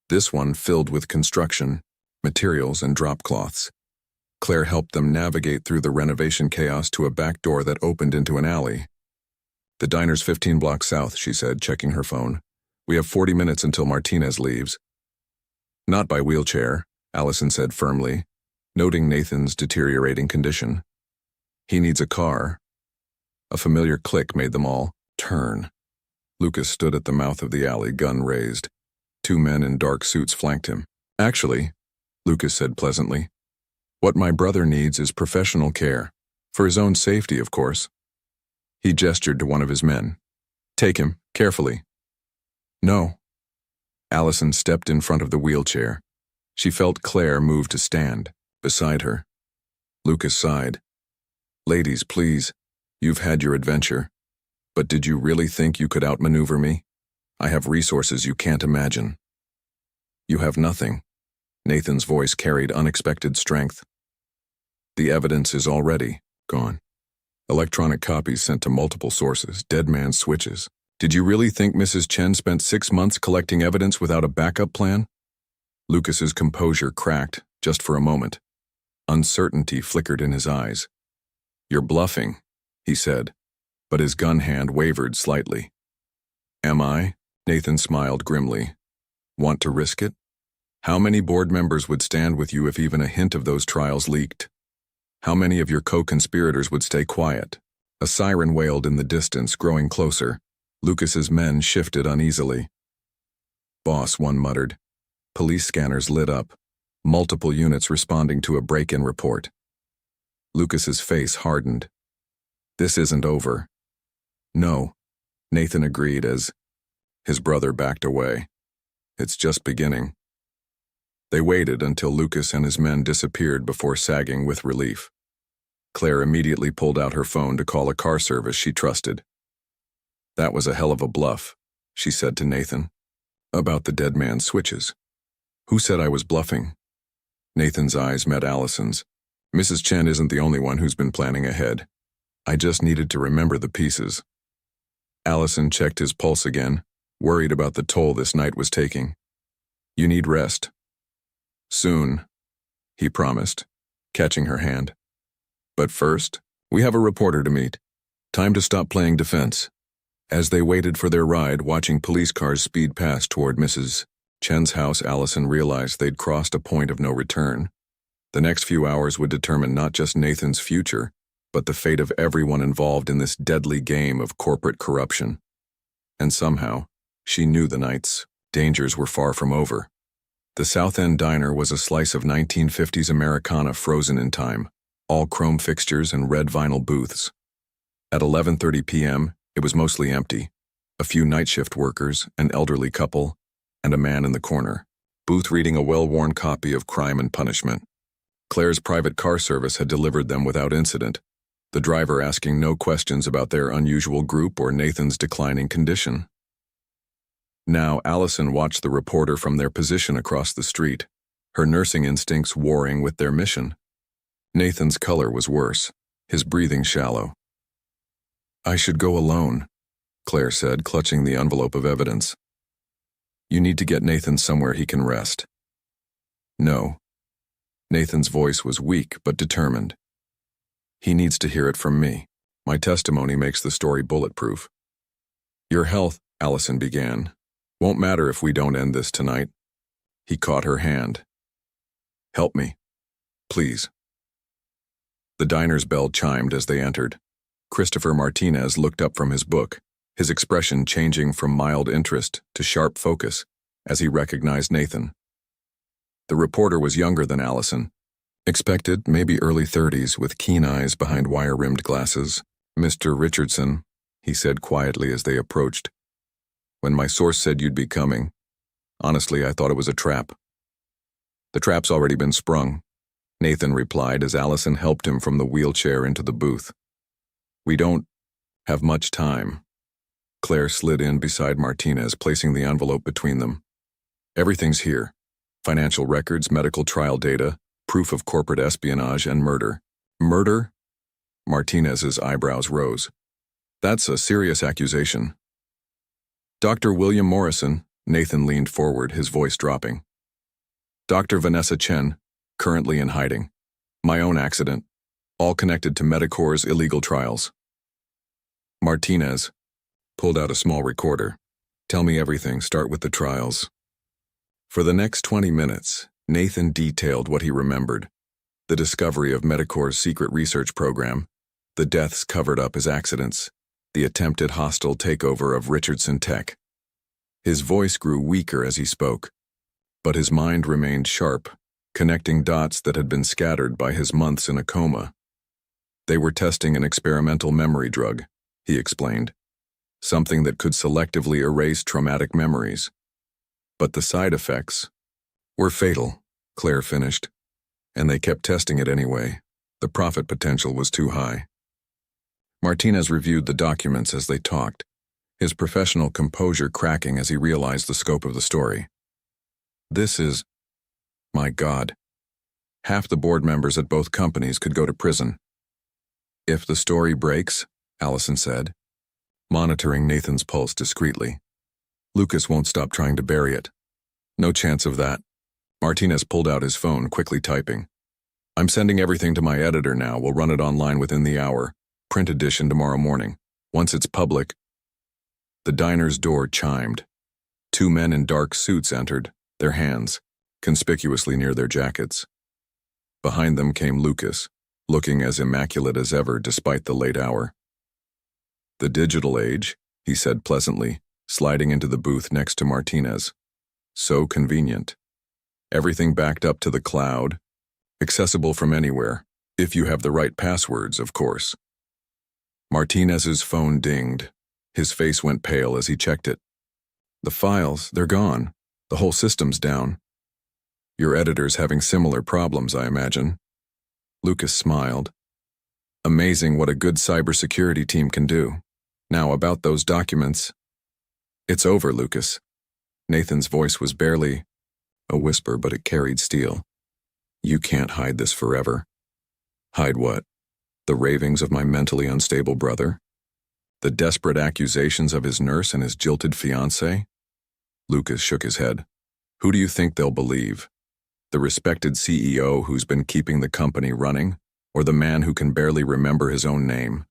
this one filled with construction, materials, and drop cloths. Claire helped them navigate through the renovation chaos to a back door that opened into an alley. The diner's 15 blocks south, she said, checking her phone. We have 40 minutes until Martinez leaves. Not by wheelchair, Allison said firmly, noting Nathan's deteriorating condition. He needs a car. A familiar click made them all turn. Lucas stood at the mouth of the alley, gun raised. Two men in dark suits flanked him. Actually, Lucas said pleasantly, what my brother needs is professional care. For his own safety, of course. He gestured to one of his men. Take him, carefully. No. Allison stepped in front of the wheelchair. She felt Claire move to stand beside her. Lucas sighed. Ladies, please. You've had your adventure. But did you really think you could outmaneuver me? I have resources you can't imagine. You have nothing. Nathan's voice carried unexpected strength. The evidence is already gone. Electronic copies sent to multiple sources, dead man's switches. Did you really think Mrs. Chen spent 6 months collecting evidence without a backup plan? Lucas's composure cracked, just for a moment. Uncertainty flickered in his eyes. You're bluffing, he said, but his gun hand wavered slightly. Am I? Nathan smiled grimly. Want to risk it? How many board members would stand with you if even a hint of those trials leaked? How many of your co-conspirators would stay quiet? A siren wailed in the distance, growing closer. Lucas's men shifted uneasily. Boss, one muttered. Police scanners lit up, multiple units responding to a break-in report. Lucas's face hardened. This isn't over. No, Nathan agreed as his brother backed away. It's just beginning. They waited until Lucas and his men disappeared before sagging with relief. Claire immediately pulled out her phone to call a car service she trusted. That was a hell of a bluff, she said to Nathan. About the dead man's switches. Who said I was bluffing? Nathan's eyes met Allison's. Mrs. Chen isn't the only one who's been planning ahead. I just needed to remember the pieces. Allison checked his pulse again, worried about the toll this night was taking. You need rest. Soon, he promised, catching her hand. But first, we have a reporter to meet. Time to stop playing defense. As they waited for their ride, watching police cars speed past toward Mrs. Chen's house, Allison realized they'd crossed a point of no return. The next few hours would determine not just Nathan's future, but the fate of everyone involved in this deadly game of corporate corruption. And somehow, she knew the night's dangers were far from over. The South End Diner was a slice of 1950s Americana frozen in time, all chrome fixtures and red vinyl booths. At 11:30 p.m., it was mostly empty. A few night shift workers, an elderly couple, and a man in the corner, booth reading a well-worn copy of Crime and Punishment. Claire's private car service had delivered them without incident, the driver asking no questions about their unusual group or Nathan's declining condition. Now, Allison watched the reporter from their position across the street, her nursing instincts warring with their mission. Nathan's color was worse, his breathing shallow. I should go alone, Claire said, clutching the envelope of evidence. You need to get Nathan somewhere he can rest. No. Nathan's voice was weak but determined. He needs to hear it from me. My testimony makes the story bulletproof. Your health, Allison began, won't matter if we don't end this tonight. He caught her hand. Help me, please. The diner's bell chimed as they entered. Christopher Martinez looked up from his book, his expression changing from mild interest to sharp focus as he recognized Nathan. The reporter was younger than Allison, expected maybe early 30s with keen eyes behind wire-rimmed glasses. Mr. Richardson, he said quietly as they approached. When my source said you'd be coming, honestly, I thought it was a trap. The trap's already been sprung, Nathan replied as Allison helped him from the wheelchair into the booth. We don't have much time. Claire slid in beside Martinez, placing the envelope between them. Everything's here. Financial records, medical trial data, proof of corporate espionage, and murder. Murder? Martinez's eyebrows rose. That's a serious accusation. Dr. William Morrison, Nathan leaned forward, his voice dropping. Dr. Vanessa Chen, currently in hiding. My own accident, all connected to Medicorp's illegal trials. Martinez pulled out a small recorder. Tell me everything, start with the trials. For the next 20 minutes, Nathan detailed what he remembered. The discovery of Medicorp's secret research program, the deaths covered up as accidents, the attempted hostile takeover of Richardson Tech. His voice grew weaker as he spoke, but his mind remained sharp, connecting dots that had been scattered by his months in a coma. They were testing an experimental memory drug, he explained, something that could selectively erase traumatic memories. But the side effects were fatal, Claire finished, and they kept testing it anyway. The profit potential was too high. Martinez reviewed the documents as they talked, his professional composure cracking as he realized the scope of the story. This is, my God, half the board members at both companies could go to prison. If the story breaks, Allison said, monitoring Nathan's pulse discreetly, Lucas won't stop trying to bury it. No chance of that. Martinez pulled out his phone, quickly typing. I'm sending everything to my editor now. We'll run it online within the hour. Print edition tomorrow morning. Once it's public. The diner's door chimed. 2 men in dark suits entered, their hands conspicuously near their jackets. Behind them came Lucas, looking as immaculate as ever despite the late hour. The digital age, he said pleasantly, sliding into the booth next to Martinez. So convenient. Everything backed up to the cloud, accessible from anywhere, if you have the right passwords, of course. Martinez's phone dinged. His face went pale as he checked it. The files, they're gone. The whole system's down. Your editor's having similar problems, I imagine. Lucas smiled. Amazing what a good cybersecurity team can do. Now about those documents. It's over, Lucas. Nathan's voice was barely a whisper, but it carried steel. You can't hide this forever. Hide what? The ravings of my mentally unstable brother? The desperate accusations of his nurse and his jilted fiancée? Lucas shook his head. Who do you think they'll believe? The respected CEO who's been keeping the company running, or the man who can barely remember his own name?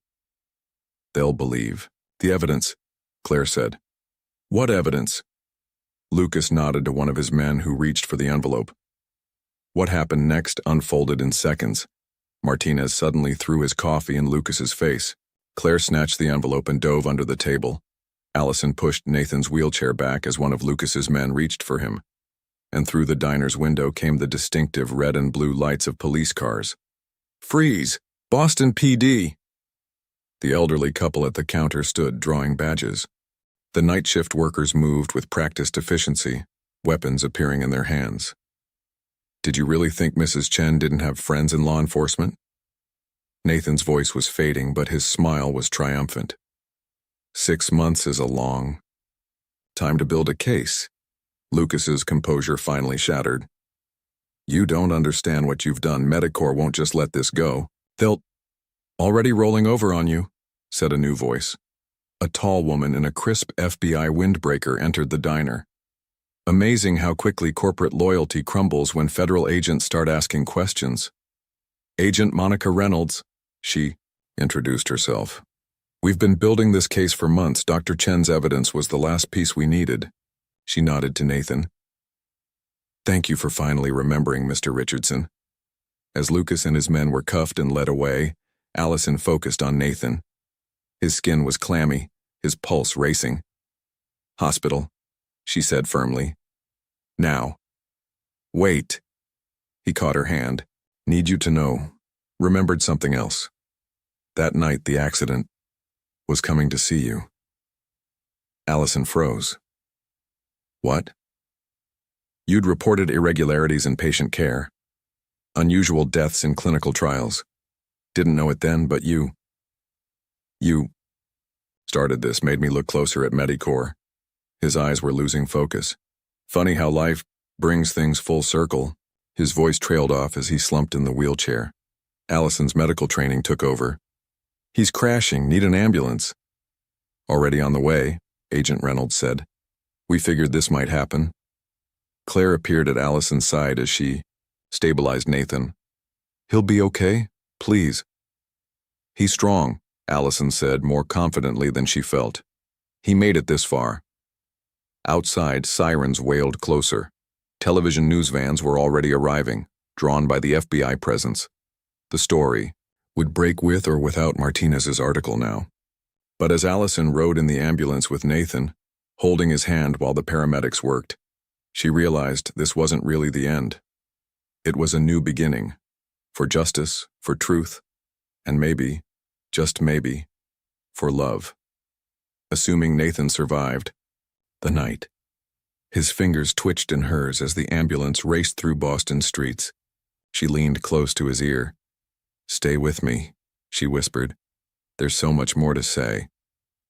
They'll believe. The evidence, Claire said. What evidence? Lucas nodded to one of his men who reached for the envelope. What happened next unfolded in seconds. Martinez suddenly threw his coffee in Lucas's face. Claire snatched the envelope and dove under the table. Allison pushed Nathan's wheelchair back as one of Lucas's men reached for him. And through the diner's window came the distinctive red and blue lights of police cars. Freeze! Boston PD! The elderly couple at the counter stood, drawing badges. The night shift workers moved with practiced efficiency, weapons appearing in their hands. Did you really think Mrs. Chen didn't have friends in law enforcement? Nathan's voice was fading, but his smile was triumphant. 6 months is a long time to build a case. Lucas's composure finally shattered. You don't understand what you've done. Medicorp won't just let this go. They'll already rolling over on you, said a new voice. A tall woman in a crisp FBI windbreaker entered the diner. Amazing how quickly corporate loyalty crumbles when federal agents start asking questions. Agent Monica Reynolds, She introduced herself. We've been building this case for months. Dr. Chen's evidence was the last piece we needed. She nodded to Nathan. Thank you for finally remembering, Mr. Richardson. As Lucas and his men were cuffed and led away, Allison focused on Nathan. His skin was clammy, his pulse racing. Hospital, she said firmly. Now. Wait. He caught her hand. Need you to know. Remembered something else. That night, the accident was coming to see you. Allison froze. What? You'd reported irregularities in patient care. Unusual deaths in clinical trials. Didn't know it then, but you started this, made me look closer at Medicorps. His eyes were losing focus. Funny how life brings things full circle. His voice trailed off as he slumped in the wheelchair. Allison's medical training took over. He's crashing, need an ambulance. Already on the way, Agent Reynolds said. We figured this might happen. Claire appeared at Allison's side as she stabilized Nathan. He'll be okay, please. He's strong, Allison said more confidently than she felt. He made it this far. Outside, sirens wailed closer. Television news vans were already arriving, drawn by the FBI presence. The story would break with or without Martinez's article now. But as Allison rode in the ambulance with Nathan, holding his hand while the paramedics worked, she realized this wasn't really the end. It was a new beginning. For justice, for truth, and maybe, just maybe, for love. Assuming Nathan survived the night. His fingers twitched in hers as the ambulance raced through Boston streets. She leaned close to his ear. Stay with me, she whispered. There's so much more to say.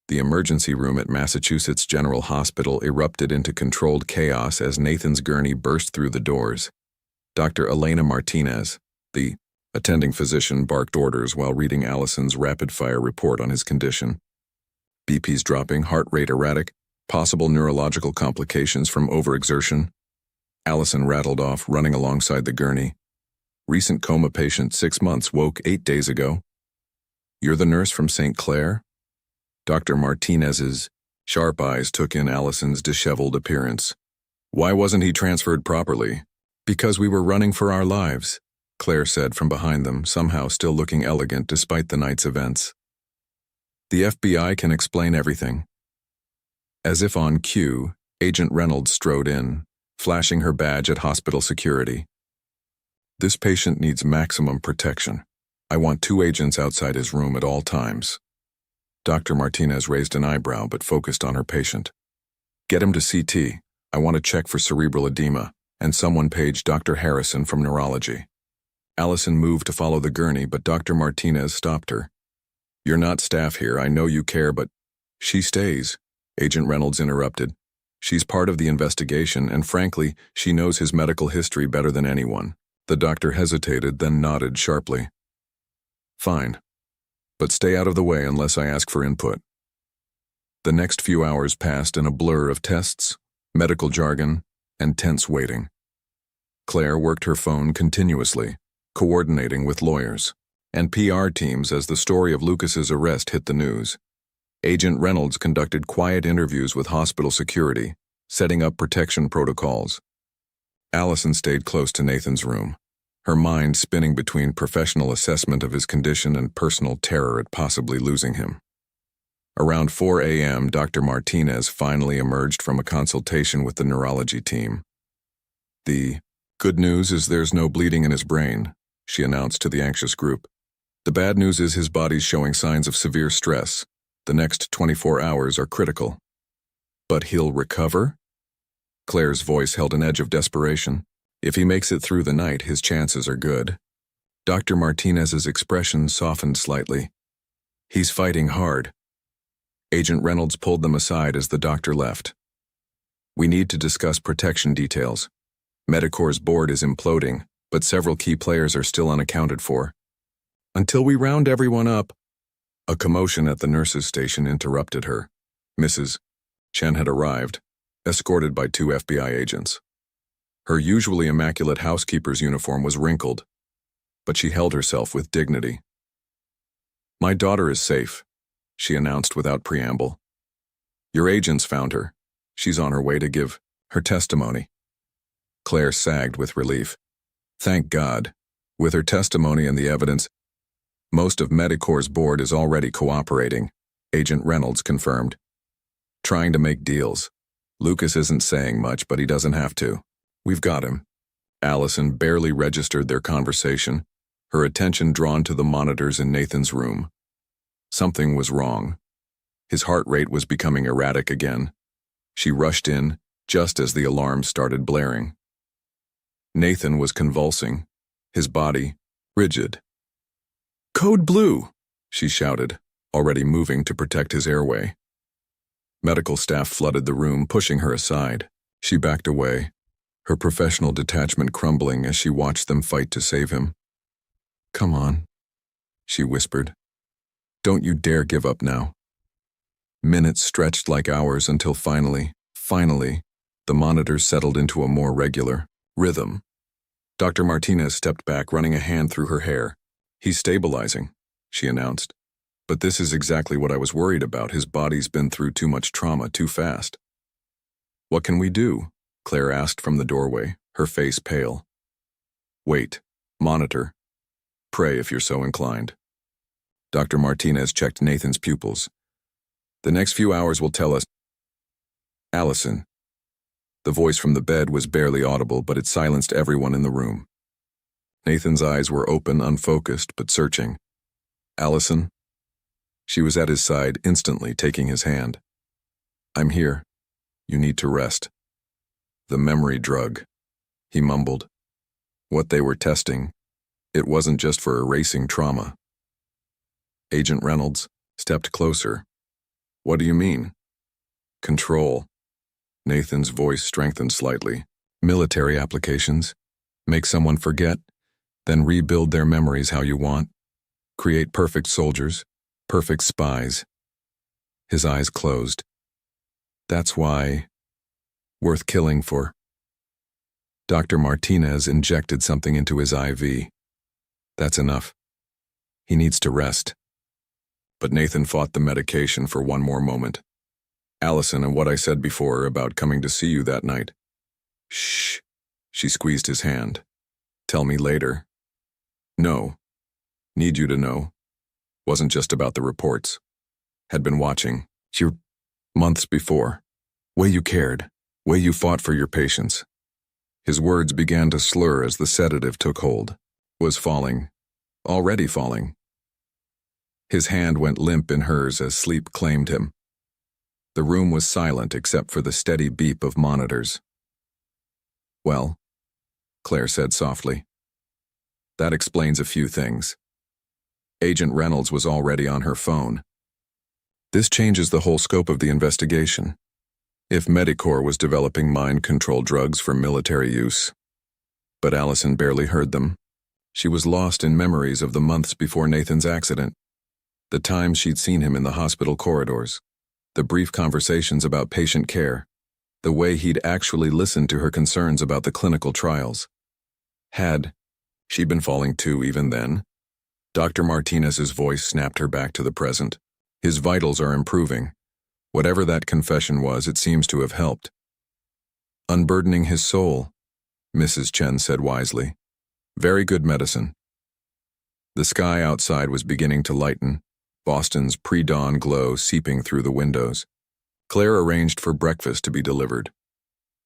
The emergency room at Massachusetts General Hospital erupted into controlled chaos as Nathan's gurney burst through the doors. Dr. Elena Martinez, the attending physician, barked orders while reading Allison's rapid-fire report on his condition. BP's dropping, heart rate erratic, possible neurological complications from overexertion. Allison rattled off, running alongside the gurney. Recent coma patient, 6 months, woke 8 days ago. You're the nurse from St. Clair? Dr. Martinez's sharp eyes took in Allison's disheveled appearance. Why wasn't he transferred properly? Because we were running for our lives, Claire said from behind them, somehow still looking elegant despite the night's events. The FBI can explain everything. As if on cue, Agent Reynolds strode in, flashing her badge at hospital security. This patient needs maximum protection. I want 2 agents outside his room at all times. Dr. Martinez raised an eyebrow but focused on her patient. Get him to CT. I want to check for cerebral edema, and someone page Dr. Harrison from neurology. Allison moved to follow the gurney, but Dr. Martinez stopped her. You're not staff here, I know you care, but she stays, Agent Reynolds interrupted. She's part of the investigation, and frankly, she knows his medical history better than anyone. The doctor hesitated, then nodded sharply. Fine. But stay out of the way unless I ask for input. The next few hours passed in a blur of tests, medical jargon, and tense waiting. Claire worked her phone continuously, coordinating with lawyers and PR teams as the story of Lucas's arrest hit the news. Agent Reynolds conducted quiet interviews with hospital security, setting up protection protocols. Allison stayed close to Nathan's room, her mind spinning between professional assessment of his condition and personal terror at possibly losing him. Around 4 a.m., Dr. Martinez finally emerged from a consultation with the neurology team. The good news is there's no bleeding in his brain, she announced to the anxious group. The bad news is his body's showing signs of severe stress. The next 24 hours are critical. But he'll recover? Claire's voice held an edge of desperation. If he makes it through the night, his chances are good. Dr. Martinez's expression softened slightly. He's fighting hard. Agent Reynolds pulled them aside as the doctor left. We need to discuss protection details. Medicorps' board is imploding, but several key players are still unaccounted for. Until we round everyone up. A commotion at the nurses' station interrupted her. Mrs. Chen had arrived, escorted by 2 FBI agents. Her usually immaculate housekeeper's uniform was wrinkled, but she held herself with dignity. My daughter is safe, she announced without preamble. Your agents found her. She's on her way to give her testimony. Claire sagged with relief. Thank God. With her testimony and the evidence, most of Medicorp's board is already cooperating, Agent Reynolds confirmed. Trying to make deals. Lucas isn't saying much, but he doesn't have to. We've got him. Allison barely registered their conversation, her attention drawn to the monitors in Nathan's room. Something was wrong. His heart rate was becoming erratic again. She rushed in, just as the alarm started blaring. Nathan was convulsing, his body rigid. Code Blue, she shouted, already moving to protect his airway. Medical staff flooded the room, pushing her aside. She backed away, her professional detachment crumbling as she watched them fight to save him. Come on, she whispered. Don't you dare give up now. Minutes stretched like hours until finally, the monitors settled into a more regular rhythm. Dr. Martinez stepped back, running a hand through her hair. He's stabilizing, she announced. But this is exactly what I was worried about. His body's been through too much trauma too fast. What can we do? Claire asked from the doorway, her face pale. Wait, monitor. Pray if you're so inclined. Dr. Martinez checked Nathan's pupils. The next few hours will tell us. Allison. The voice from the bed was barely audible, but it silenced everyone in the room. Nathan's eyes were open, unfocused, but searching. Allison? She was at his side, instantly taking his hand. I'm here. You need to rest. The memory drug, he mumbled. What they were testing, it wasn't just for erasing trauma. Agent Reynolds stepped closer. What do you mean? Control. Nathan's voice strengthened slightly. Military applications. Make someone forget, then rebuild their memories how you want. Create perfect soldiers, perfect spies. His eyes closed. That's why. Worth killing for. Dr. Martinez injected something into his IV. That's enough. He needs to rest. But Nathan fought the medication for one more moment. Allison, and what I said before about coming to see you that night. Shh. She squeezed his hand. Tell me later. No. Need you to know. Wasn't just about the reports. Had been watching. You. Months before. Way you cared. Way you fought for your patients. His words began to slur as the sedative took hold. Was falling. Already falling. His hand went limp in hers as sleep claimed him. The room was silent except for the steady beep of monitors. Well, Claire said softly. That explains a few things. Agent Reynolds was already on her phone. This changes the whole scope of the investigation. If Medicorp was developing mind control drugs for military use. But Allison barely heard them. She was lost in memories of the months before Nathan's accident. The times she'd seen him in the hospital corridors. The brief conversations about patient care. The way he'd actually listened to her concerns about the clinical trials. Had she been falling too even then? Dr. Martinez's voice snapped her back to the present. His vitals are improving. Whatever that confession was, it seems to have helped. Unburdening his soul, Mrs. Chen said wisely. Very good medicine. The sky outside was beginning to lighten, Boston's pre-dawn glow seeping through the windows. Claire arranged for breakfast to be delivered.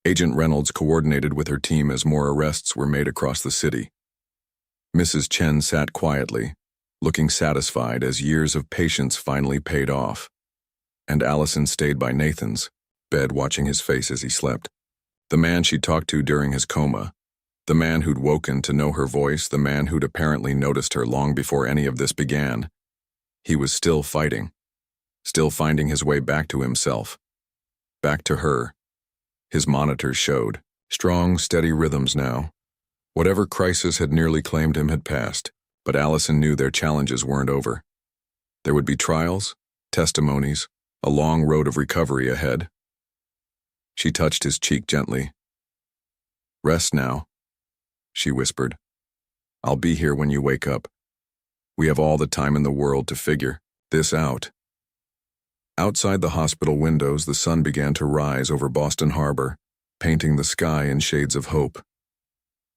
Agent Reynolds coordinated with her team as more arrests were made across the city. Mrs. Chen sat quietly, looking satisfied as years of patience finally paid off. And Allison stayed by Nathan's bed watching his face as he slept. The man she talked to during his coma. The man who'd woken to know her voice, the man who'd apparently noticed her long before any of this began. He was still fighting, still finding his way back to himself, back to her. His monitors showed strong, steady rhythms now. Whatever crisis had nearly claimed him had passed, but Allison knew their challenges weren't over. There would be trials, testimonies, a long road of recovery ahead. She touched his cheek gently. Rest now, she whispered. I'll be here when you wake up. We have all the time in the world to figure this out. Outside the hospital windows, the sun began to rise over Boston Harbor, painting the sky in shades of hope.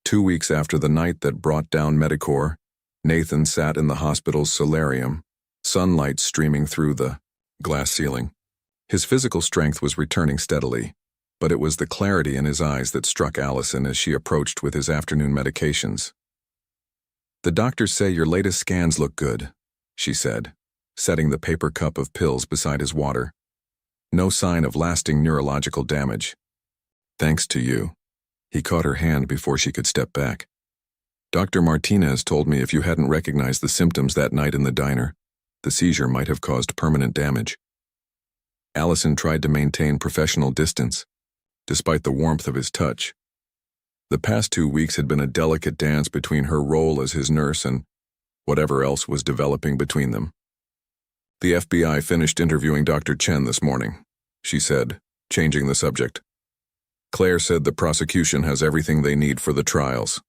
2 weeks after the night that brought down Medicorps, Nathan sat in the hospital's solarium, sunlight streaming through the glass ceiling. His physical strength was returning steadily, but it was the clarity in his eyes that struck Allison as she approached with his afternoon medications. "The doctors say your latest scans look good," she said, setting the paper cup of pills beside his water. "No sign of lasting neurological damage." "Thanks to you." He caught her hand before she could step back. "Dr. Martinez told me if you hadn't recognized the symptoms that night in the diner, the seizure might have caused permanent damage." Allison tried to maintain professional distance, despite the warmth of his touch. The past 2 weeks had been a delicate dance between her role as his nurse and whatever else was developing between them. "The FBI finished interviewing Dr. Chen this morning," she said, changing the subject. "Claire said the prosecution has everything they need for the trials."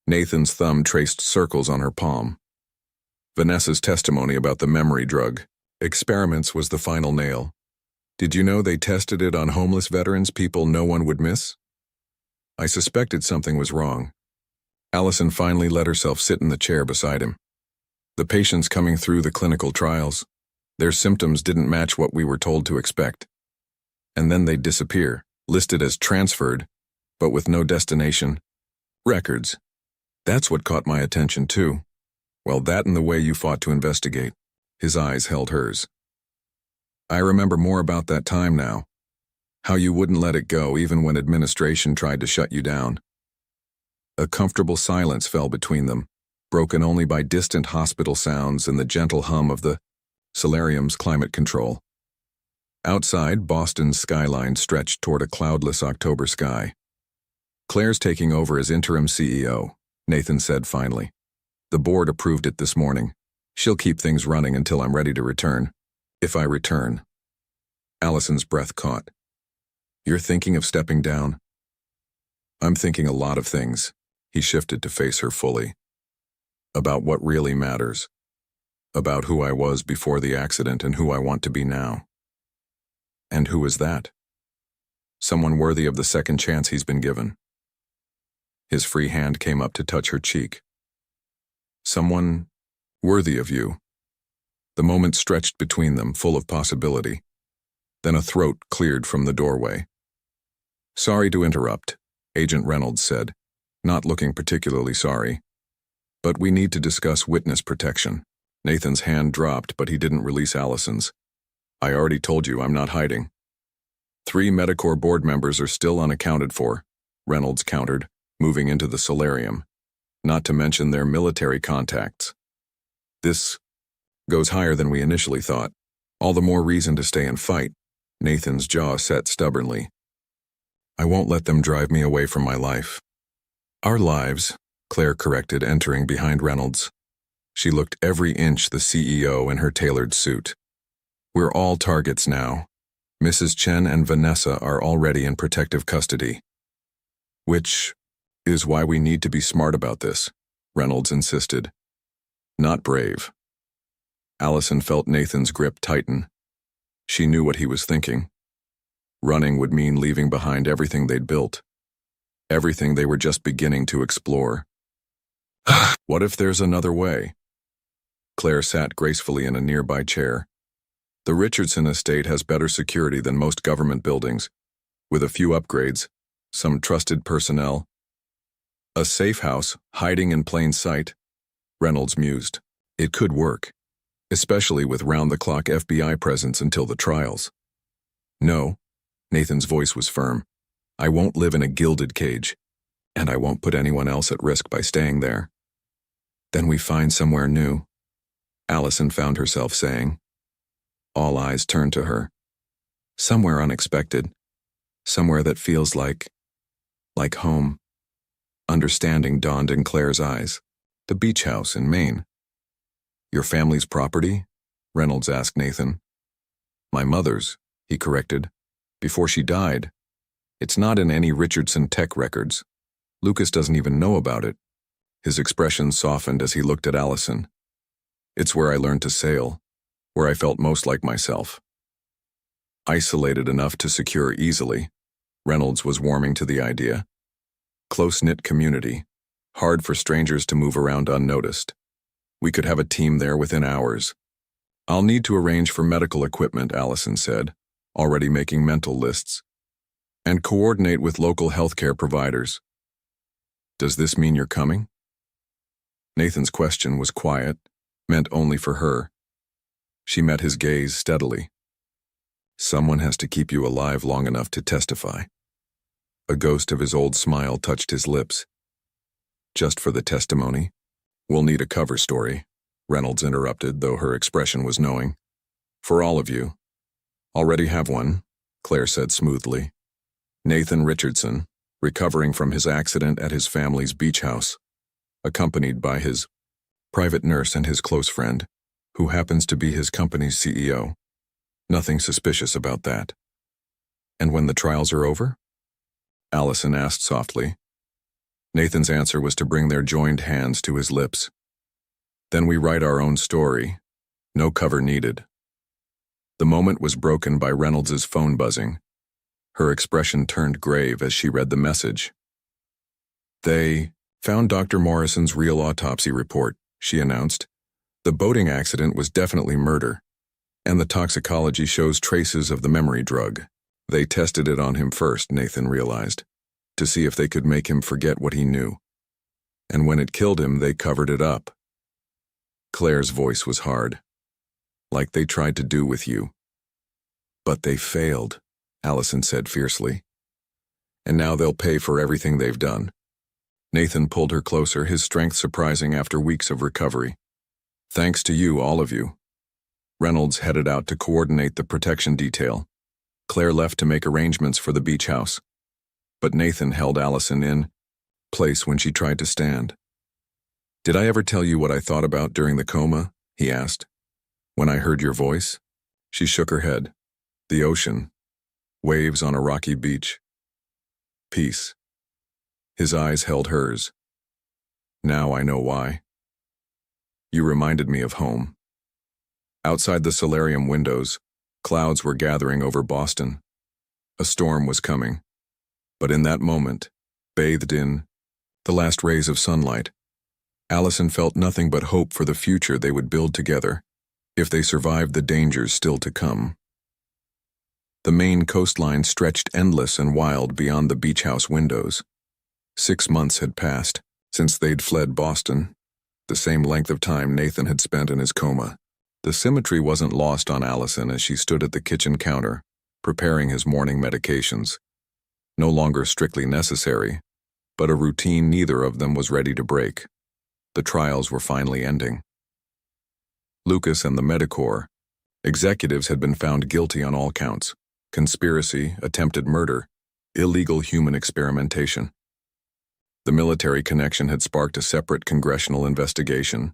Nathan's thumb traced circles on her palm. Vanessa's testimony about the memory drug experiments was the final nail. "Did you know they tested it on homeless veterans, people no one would miss?" I suspected something was wrong. Allison finally let herself sit in the chair beside him. "The patients coming through the clinical trials, their symptoms didn't match what we were told to expect. And then they'd disappear, listed as transferred, but with no destination records. That's what caught my attention too. Well, that and the way you fought to investigate." His eyes held hers. "I remember more about that time now. How you wouldn't let it go even when administration tried to shut you down." A comfortable silence fell between them, broken only by distant hospital sounds and the gentle hum of the solarium's climate control. Outside, Boston's skyline stretched toward a cloudless October sky. "Claire's taking over as interim CEO," Nathan said finally. "The board approved it this morning. She'll keep things running until I'm ready to return. If I return." Allison's breath caught. "You're thinking of stepping down?" "I'm thinking a lot of things." He shifted to face her fully. "About what really matters. About who I was before the accident and who I want to be now." "And who is that?" "Someone worthy of the second chance he's been given." His free hand came up to touch her cheek. "Someone worthy of you." The moment stretched between them, full of possibility. Then a throat cleared from the doorway. "Sorry to interrupt," Agent Reynolds said, not looking particularly sorry. "But we need to discuss witness protection." Nathan's hand dropped, but he didn't release Allison's. "I already told you I'm not hiding." 3 Medicorps board members are still unaccounted for," Reynolds countered, moving into the solarium. "Not to mention their military contacts. This goes higher than we initially thought. All the more reason to stay and fight." Nathan's jaw set stubbornly. "I won't let them drive me away from my life." "Our lives," Claire corrected, entering behind Reynolds. She looked every inch the CEO in her tailored suit. "We're all targets now. Mrs. Chen and Vanessa are already in protective custody." "Which is why we need to be smart about this," Reynolds insisted. "Not brave." Allison felt Nathan's grip tighten. She knew what he was thinking. Running would mean leaving behind everything they'd built. Everything they were just beginning to explore. "What if there's another way?" Claire sat gracefully in a nearby chair. "The Richardson estate has better security than most government buildings, with a few upgrades, some trusted personnel. A safe house, hiding in plain sight," Reynolds mused. "It could work, especially with round-the-clock FBI presence until the trials." "No," Nathan's voice was firm. "I won't live in a gilded cage, and I won't put anyone else at risk by staying there." "Then we find somewhere new," Allison found herself saying. All eyes turned to her. "Somewhere unexpected. Somewhere that feels like home." Understanding dawned in Claire's eyes. "The beach house in Maine." "Your family's property?" Reynolds asked Nathan. "My mother's," he corrected. "Before she died. It's not in any Richardson tech records. Lucas doesn't even know about it." His expression softened as he looked at Allison. It's where I learned to sail, where I felt most like myself. Isolated enough to secure easily, Reynolds was warming to the idea. Close-knit community, hard for strangers to move around unnoticed. We could have a team there within hours. I'll need to arrange for medical equipment, Allison said, already making mental lists, and coordinate with local healthcare providers. Does this mean you're coming? Nathan's question was quiet, meant only for her. She met his gaze steadily. Someone has to keep you alive long enough to testify. A ghost of his old smile touched his lips. Just for the testimony? We'll need a cover story, Reynolds interrupted, though her expression was knowing. For all of you. Already have one, Claire said smoothly. Nathan Richardson, recovering from his accident at his family's beach house, accompanied by his private nurse and his close friend, who happens to be his company's CEO. Nothing suspicious about that. And when the trials are over? Allison asked softly. Nathan's answer was to bring their joined hands to his lips. Then we write our own story. No cover needed. The moment was broken by Reynolds's phone buzzing. Her expression turned grave as she read the message. They found Dr. Morrison's real autopsy report, she announced. The boating accident was definitely murder, and the toxicology shows traces of the memory drug. They tested it on him first, Nathan realized, to see if they could make him forget what he knew. And when it killed him, they covered it up. Claire's voice was hard, like they tried to do with you. But they failed, Allison said fiercely. And now they'll pay for everything they've done. Nathan pulled her closer, his strength surprising after weeks of recovery. Thanks to you, all of you. Reynolds headed out to coordinate the protection detail. Claire left to make arrangements for the beach house. But Nathan held Allison in place when she tried to stand. Did I ever tell you what I thought about during the coma? He asked. When I heard your voice? She shook her head. The ocean. Waves on a rocky beach. Peace. His eyes held hers. Now I know why. You reminded me of home. Outside the solarium windows, clouds were gathering over Boston. A storm was coming. But in that moment, bathed in the last rays of sunlight, Allison felt nothing but hope for the future they would build together, if they survived the dangers still to come. The Maine coastline stretched endless and wild beyond the beach house windows. 6 months had passed since they'd fled Boston, the same length of time Nathan had spent in his coma. The symmetry wasn't lost on Allison as she stood at the kitchen counter, preparing his morning medications. No longer strictly necessary, but a routine neither of them was ready to break. The trials were finally ending. Lucas and the Medicorps executives had been found guilty on all counts: conspiracy, attempted murder, illegal human experimentation. The military connection had sparked a separate congressional investigation.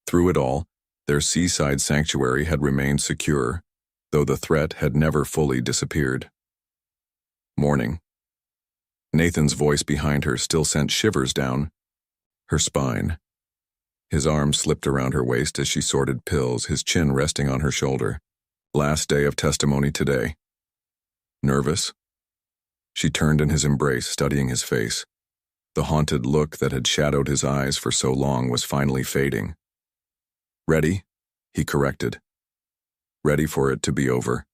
Through it all, their seaside sanctuary had remained secure, though the threat had never fully disappeared. Morning. Nathan's voice behind her still sent shivers down her spine. His arm slipped around her waist as she sorted pills, his chin resting on her shoulder. Last day of testimony today. Nervous? She turned in his embrace, studying his face. The haunted look that had shadowed his eyes for so long was finally fading. Ready? He corrected. Ready for it to be over.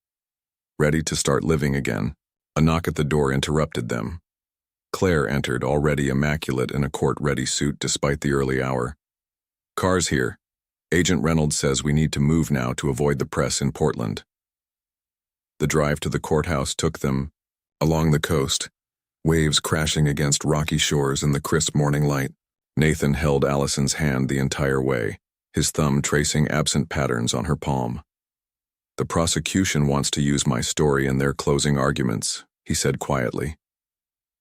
Ready to start living again. A knock at the door interrupted them. Claire entered, already immaculate in a court-ready suit despite the early hour. Car's here. Agent Reynolds says we need to move now to avoid the press in Portland. The drive to the courthouse took them along the coast, waves crashing against rocky shores in the crisp morning light. Nathan held Allison's hand the entire way, his thumb tracing absent patterns on her palm. The prosecution wants to use my story in their closing arguments, he said quietly.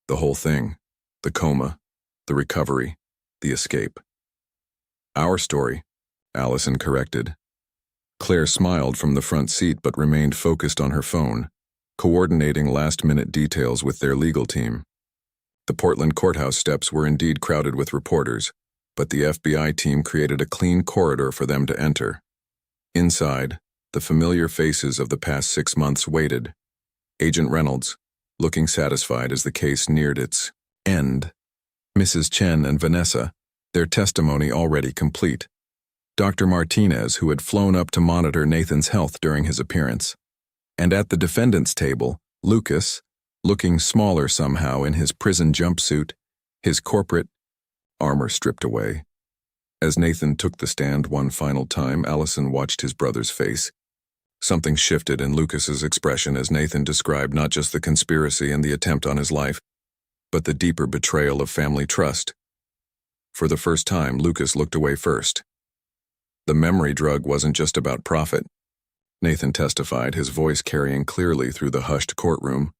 The whole thing, the coma, the recovery, the escape. Our story, Allison corrected. Claire smiled from the front seat but remained focused on her phone, coordinating last-minute details with their legal team. The Portland courthouse steps were indeed crowded with reporters, but the FBI team created a clean corridor for them to enter. Inside, the familiar faces of the past 6 months waited. Agent Reynolds, looking satisfied as the case neared its end. Mrs. Chen and Vanessa, their testimony already complete. Dr. Martinez, who had flown up to monitor Nathan's health during his appearance. And at the defendant's table, Lucas, looking smaller somehow in his prison jumpsuit, his corporate armor stripped away. As Nathan took the stand one final time, Allison watched his brother's face. Something shifted in Lucas's expression as Nathan described not just the conspiracy and the attempt on his life, but the deeper betrayal of family trust. For the first time, Lucas looked away first. The memory drug wasn't just about profit, Nathan testified, his voice carrying clearly through the hushed courtroom.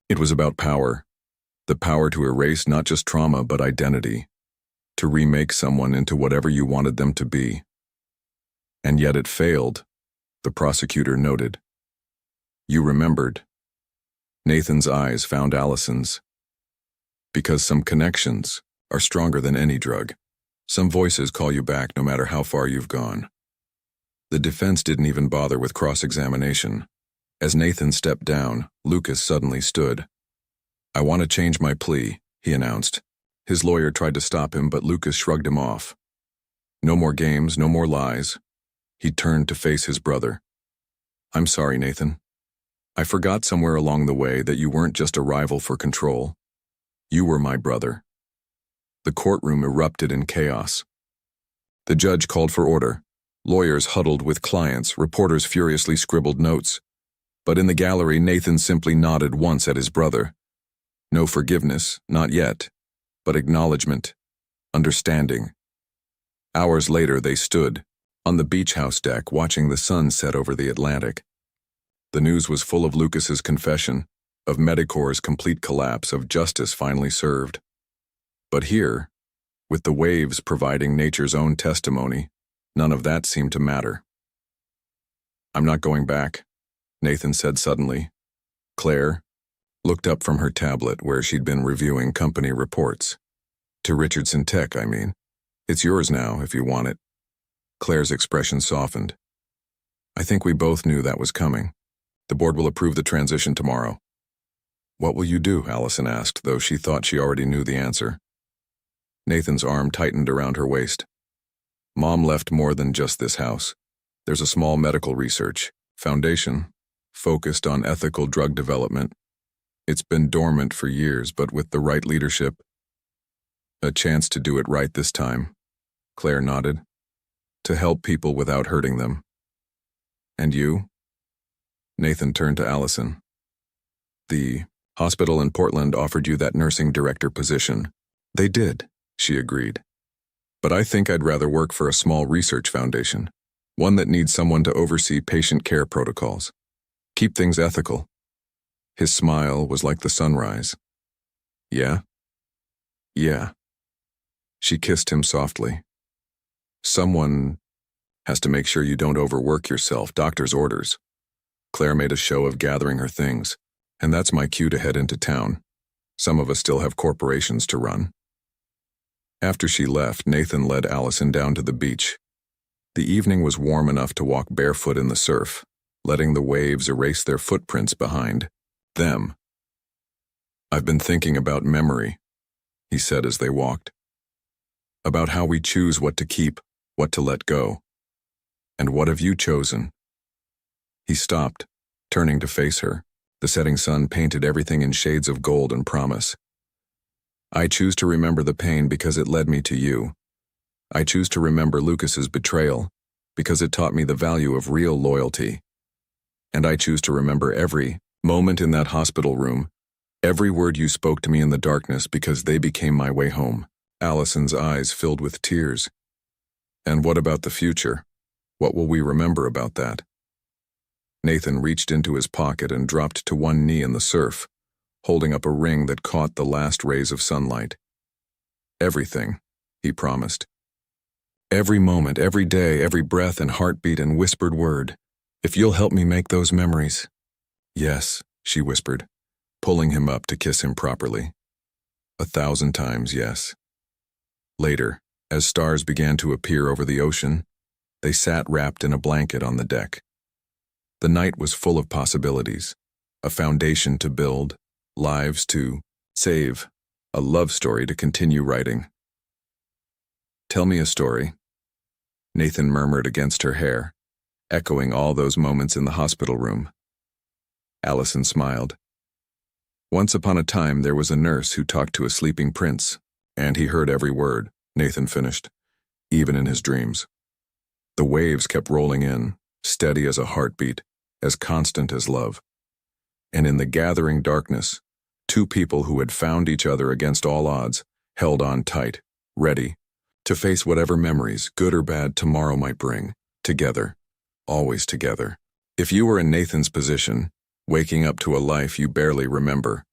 It was about power. The power to erase not just trauma but identity. To remake someone into whatever you wanted them to be. And yet it failed, the prosecutor noted. You remembered. Nathan's eyes found Allison's. Because some connections are stronger than any drug. Some voices call you back no matter how far you've gone. The defense didn't even bother with cross-examination. As Nathan stepped down, Lucas suddenly stood. I want to change my plea, he announced. His lawyer tried to stop him, but Lucas shrugged him off. No more games, no more lies. He turned to face his brother. I'm sorry, Nathan. I forgot somewhere along the way that you weren't just a rival for control. You were my brother. The courtroom erupted in chaos. The judge called for order. Lawyers huddled with clients, reporters furiously scribbled notes. But in the gallery, Nathan simply nodded once at his brother. No forgiveness, not yet, but acknowledgement, understanding. Hours later, they stood on the beach house deck watching the sun set over the Atlantic. The news was full of Lucas's confession, of Medicorp's complete collapse, of justice finally served. But here, with the waves providing nature's own testimony, none of that seemed to matter. I'm not going back, Nathan said suddenly. Claire looked up from her tablet where she'd been reviewing company reports. To Richardson Tech, I mean. It's yours now, if you want it. Claire's expression softened. I think we both knew that was coming. The board will approve the transition tomorrow. What will you do? Allison asked, though she thought she already knew the answer. Nathan's arm tightened around her waist. Mom left more than just this house. There's a small medical research foundation focused on ethical drug development. It's been dormant for years, but with the right leadership, a chance to do it right this time. Claire nodded. To help people without hurting them. And you? Nathan turned to Allison. The hospital in Portland offered you that nursing director position. They did, she agreed. But I think I'd rather work for a small research foundation, one that needs someone to oversee patient care protocols. Keep things ethical. His smile was like the sunrise. Yeah? Yeah. She kissed him softly. Someone has to make sure you don't overwork yourself, doctor's orders. Claire made a show of gathering her things, and that's my cue to head into town. Some of us still have corporations to run. After she left, Nathan led Allison down to the beach. The evening was warm enough to walk barefoot in the surf, letting the waves erase their footprints behind them. I've been thinking about memory, he said as they walked. About how we choose what to keep, what to let go. And what have you chosen? He stopped, turning to face her. The setting sun painted everything in shades of gold and promise. I choose to remember the pain because it led me to you. I choose to remember Lucas's betrayal because it taught me the value of real loyalty. And I choose to remember every moment in that hospital room, every word you spoke to me in the darkness because they became my way home. Allison's eyes filled with tears. And what about the future? What will we remember about that? Nathan reached into his pocket and dropped to one knee in the surf, holding up a ring that caught the last rays of sunlight. Everything, he promised. Every moment, every day, every breath and heartbeat and whispered word. If you'll help me make those memories. Yes, she whispered, pulling him up to kiss him properly. 1,000 times yes. Later, As stars began to appear over the ocean, they sat wrapped in a blanket on the deck. The night was full of possibilities, a foundation to build, lives to save, a love story to continue writing. "Tell me a story," Nathan murmured against her hair, echoing all those moments in the hospital room. Allison smiled. "Once upon a time there was a nurse who talked to a sleeping prince, and he heard every word," Nathan finished, "even in his dreams." The waves kept rolling in, steady as a heartbeat, as constant as love. And in the gathering darkness, two people who had found each other against all odds held on tight, ready to face whatever memories, good or bad, tomorrow might bring, together, always together. If you were in Nathan's position, waking up to a life you barely remember,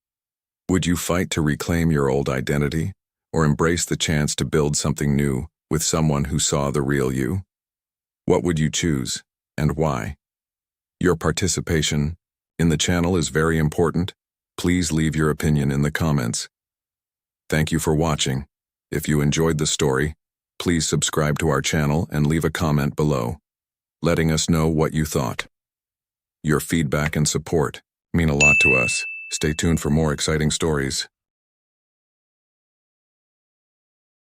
would you fight to reclaim your old identity, or embrace the chance to build something new with someone who saw the real you? What would you choose, and why? Your participation in the channel is very important. Please leave your opinion in the comments. Thank you for watching. If you enjoyed the story, please subscribe to our channel and leave a comment below, letting us know what you thought. Your feedback and support mean a lot to us. Stay tuned for more exciting stories.